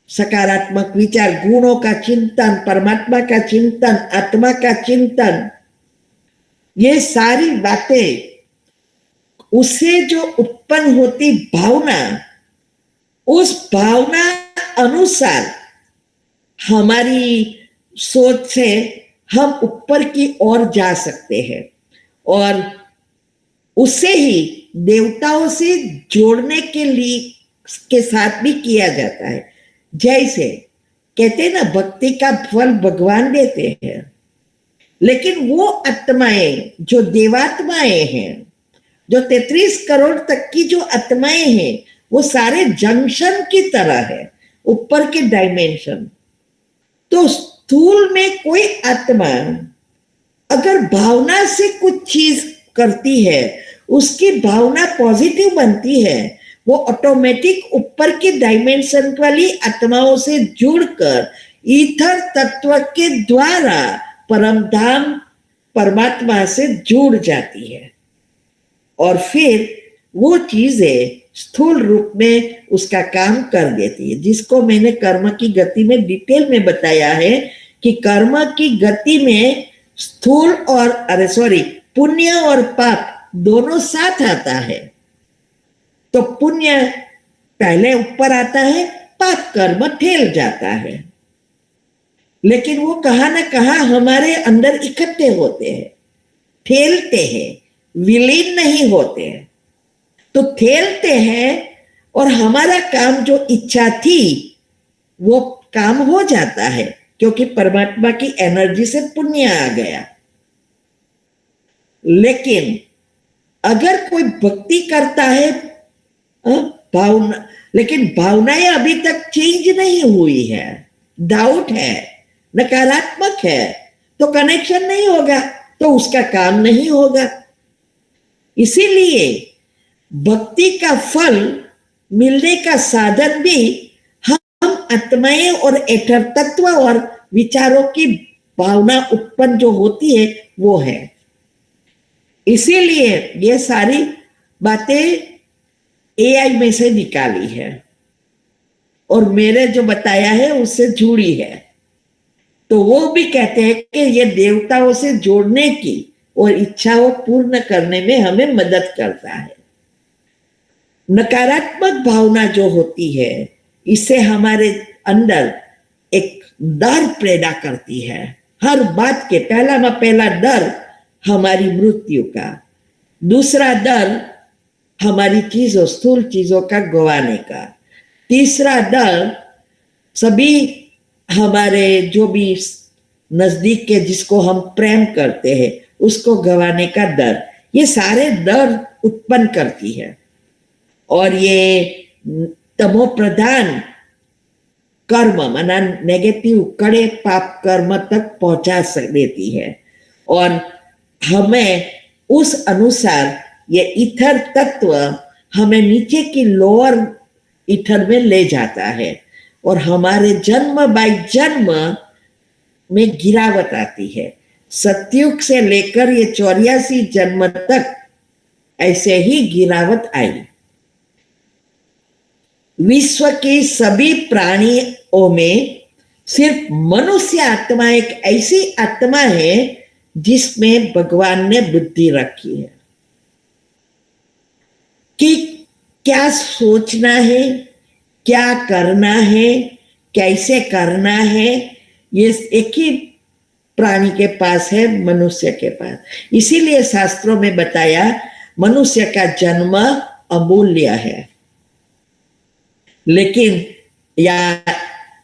सकारात्मक विचार, गुणों का चिंतन, परमात्मा का चिंतन, आत्मा का चिंतन, ये सारी बातें, उससे जो उत्पन्न होती भावना, उस भावना अनुसार हमारी सोच से हम ऊपर की ओर जा सकते हैं, और उससे ही देवताओं से जोड़ने के लिए के साथ भी किया जाता है। जैसे कहते हैं ना, भक्ति का फल भगवान देते हैं, लेकिन वो आत्माएं जो देवात्माएं हैं, जो 33 करोड़ तक की जो आत्माएं हैं, वो सारे जंक्शन की तरह है, ऊपर के डायमेंशन। तो स्थूल में कोई आत्मा अगर भावना से कुछ चीज करती है, उसकी भावना पॉजिटिव बनती है, वो ऑटोमेटिक ऊपर की डायमेंशन वाली आत्माओं से जुड़कर ईथर तत्व के द्वारा परमधाम परमात्मा से जुड़ जाती है, और फिर वो चीजें स्थूल रूप में उसका काम कर देती है। जिसको मैंने कर्म की गति में डिटेल में बताया है कि कर्म की गति में स्थूल और पुण्य और पाप दोनों साथ आता है। तो पुण्य पहले ऊपर आता है, पाप कर्म ठेल जाता है, लेकिन वो कहां ना कहां हमारे अंदर इकट्ठे होते हैं, ठेलते हैं, विलीन नहीं होते हैं। तो ठेलते हैं, और हमारा काम जो इच्छा थी वो काम हो जाता है, क्योंकि परमात्मा की एनर्जी से पुण्य आ गया। लेकिन अगर कोई भक्ति करता है, भावना, लेकिन भावनाएं अभी तक चेंज नहीं हुई है, डाउट है, नकारात्मक है, तो कनेक्शन नहीं होगा, तो उसका काम नहीं होगा। इसीलिए भक्ति का फल मिलने का साधन भी हम आत्माएं और एथर तत्व और विचारों की भावना उत्पन्न जो होती है वो है। इसीलिए ये सारी बातें एआई में से निकाली है, और मेरे जो बताया है उससे जुड़ी है। तो वो भी कहते हैं कि ये देवताओं से जोड़ने की और इच्छाओं पूर्ण करने में हमें मदद करता है। नकारात्मक भावना जो होती है, इससे हमारे अंदर एक डर पैदा करती है। हर बात के पहला डर हमारी मृत्यु का, दूसरा डर हमारी चीजों, स्थूल चीजों का गंवाने का, तीसरा डर सभी हमारे जो भी नजदीक के जिसको हम प्रेम करते हैं उसको गंवाने का डर। ये सारे डर उत्पन्न करती है, और ये तमो प्रधान कर्म माना नेगेटिव कड़े पाप कर्म तक पहुंचा देती है, और हमें उस अनुसार ये ईथर तत्व हमें नीचे की लोअर ईथर में ले जाता है, और हमारे जन्म बाय जन्म में गिरावट आती है। सतयुग से लेकर ये 84 जन्म तक ऐसे ही गिरावट आई। विश्व के सभी प्राणियों में सिर्फ मनुष्य आत्मा एक ऐसी आत्मा है जिसमें भगवान ने बुद्धि रखी है। कि क्या सोचना है, क्या करना है, कैसे करना है, ये एक ही प्राणी के पास है, मनुष्य के पास। इसीलिए शास्त्रों में बताया मनुष्य का जन्म अमूल्य है, लेकिन या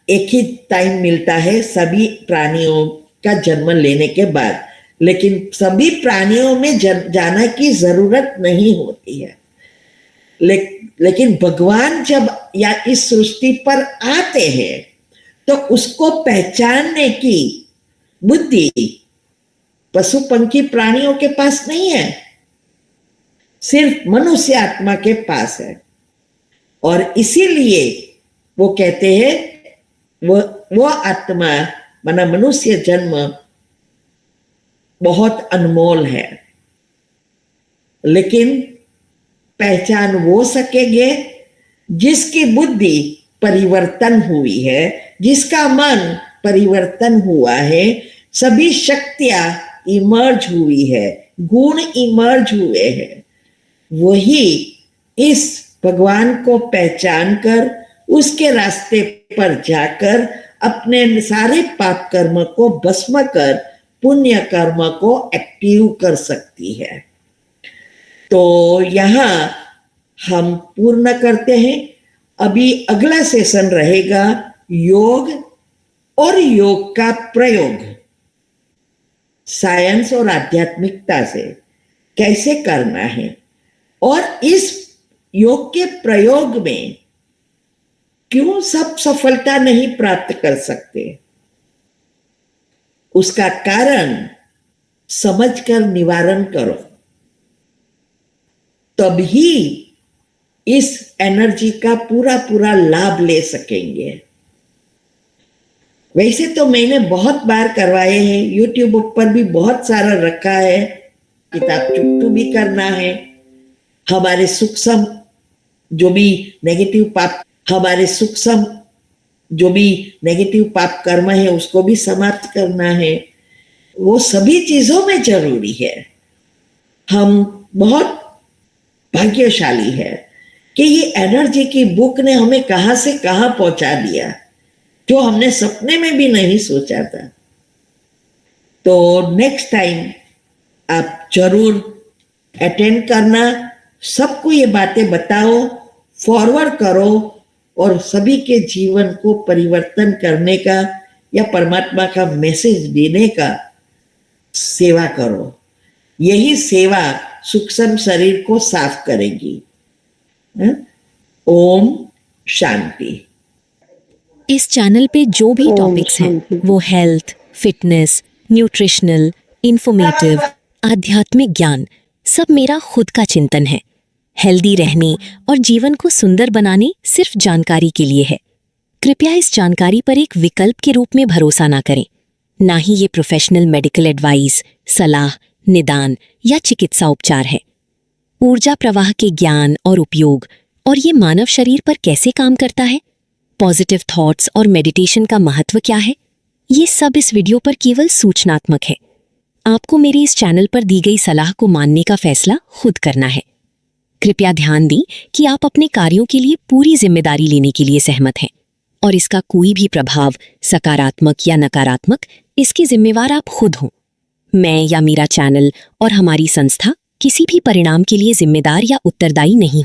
एक ही टाइम मिलता है सभी प्राणियों का जन्म लेने के बाद, लेकिन सभी प्राणियों में जाना की जरूरत नहीं होती है। लेकिन भगवान जब या इस सृष्टि पर आते हैं तो उसको पहचानने की बुद्धि पशु पंखी प्राणियों के पास नहीं है, सिर्फ मनुष्य आत्मा के पास है। और इसीलिए वो कहते हैं वो आत्मा माना मनुष्य जन्म बहुत अनमोल है, लेकिन पहचान वो सकेंगे जिसकी बुद्धि परिवर्तन हुई है, जिसका मन परिवर्तन हुआ है, सभी शक्तियां इमर्ज हुई है, गुण इमर्ज हुए हैं। वही इस भगवान को पहचान कर उसके रास्ते पर जाकर अपने सारे पाप कर्म को भस्म कर पुण्य कर्म को एक्टिव कर सकती है। तो यहां हम पूर्ण करते हैं। अभी अगला सेशन रहेगा योग और योग का प्रयोग साइंस और आध्यात्मिकता से कैसे करना है, और इस योग के प्रयोग में क्यों सब सफलता नहीं प्राप्त कर सकते, उसका कारण समझकर निवारण करो, तभी इस एनर्जी का पूरा लाभ ले सकेंगे। वैसे तो मैंने बहुत बार करवाए हैं, यूट्यूब पर भी बहुत सारा रखा है, किताब चुटू भी करना है, हमारे सूक्ष्म जो भी नेगेटिव पाप कर्म है उसको भी समाप्त करना है। वो सभी चीजों में जरूरी है। हम बहुत भाग्यशाली है कि ये एनर्जी की बुक ने हमें कहां से कहां पहुंचा दिया, जो हमने सपने में भी नहीं सोचा था। तो नेक्स्ट टाइम आप जरूर अटेंड करना, सबको ये बातें बताओ, फॉरवर्ड करो और सभी के जीवन को परिवर्तन करने का या परमात्मा का मैसेज देने का सेवा करो। यही सेवा सूक्ष्म शरीर को साफ करेगी। ओम शांति। इस चैनल पे जो भी टॉपिक्स हैं वो हेल्थ, फिटनेस, न्यूट्रिशनल, इंफॉर्मेटिव, आध्यात्मिक ज्ञान सब मेरा खुद का चिंतन है। हेल्दी रहने और जीवन को सुंदर बनाने सिर्फ जानकारी के लिए है। कृपया इस जानकारी पर एक विकल्प के रूप में भरोसा ना करें। ना ही ये प्रोफेशनल मेडिकल एडवाइस, सलाह, निदान या चिकित्सा उपचार है। ऊर्जा प्रवाह के ज्ञान और उपयोग और ये मानव शरीर पर कैसे काम करता है, पॉजिटिव थॉट्स और मेडिटेशन का महत्व क्या है, ये सब इस वीडियो पर केवल सूचनात्मक है। आपको मेरी इस चैनल पर दी गई सलाह को मानने का फैसला खुद करना है। कृपया ध्यान दें कि आप अपने कार्यों के लिए पूरी जिम्मेदारी लेने के लिए सहमत हैं और इसका कोई भी प्रभाव, सकारात्मक या नकारात्मक, इसके जिम्मेवार आप खुद हों। मैं या मेरा चैनल और हमारी संस्था किसी भी परिणाम के लिए जिम्मेदार या उत्तरदायी नहीं हो।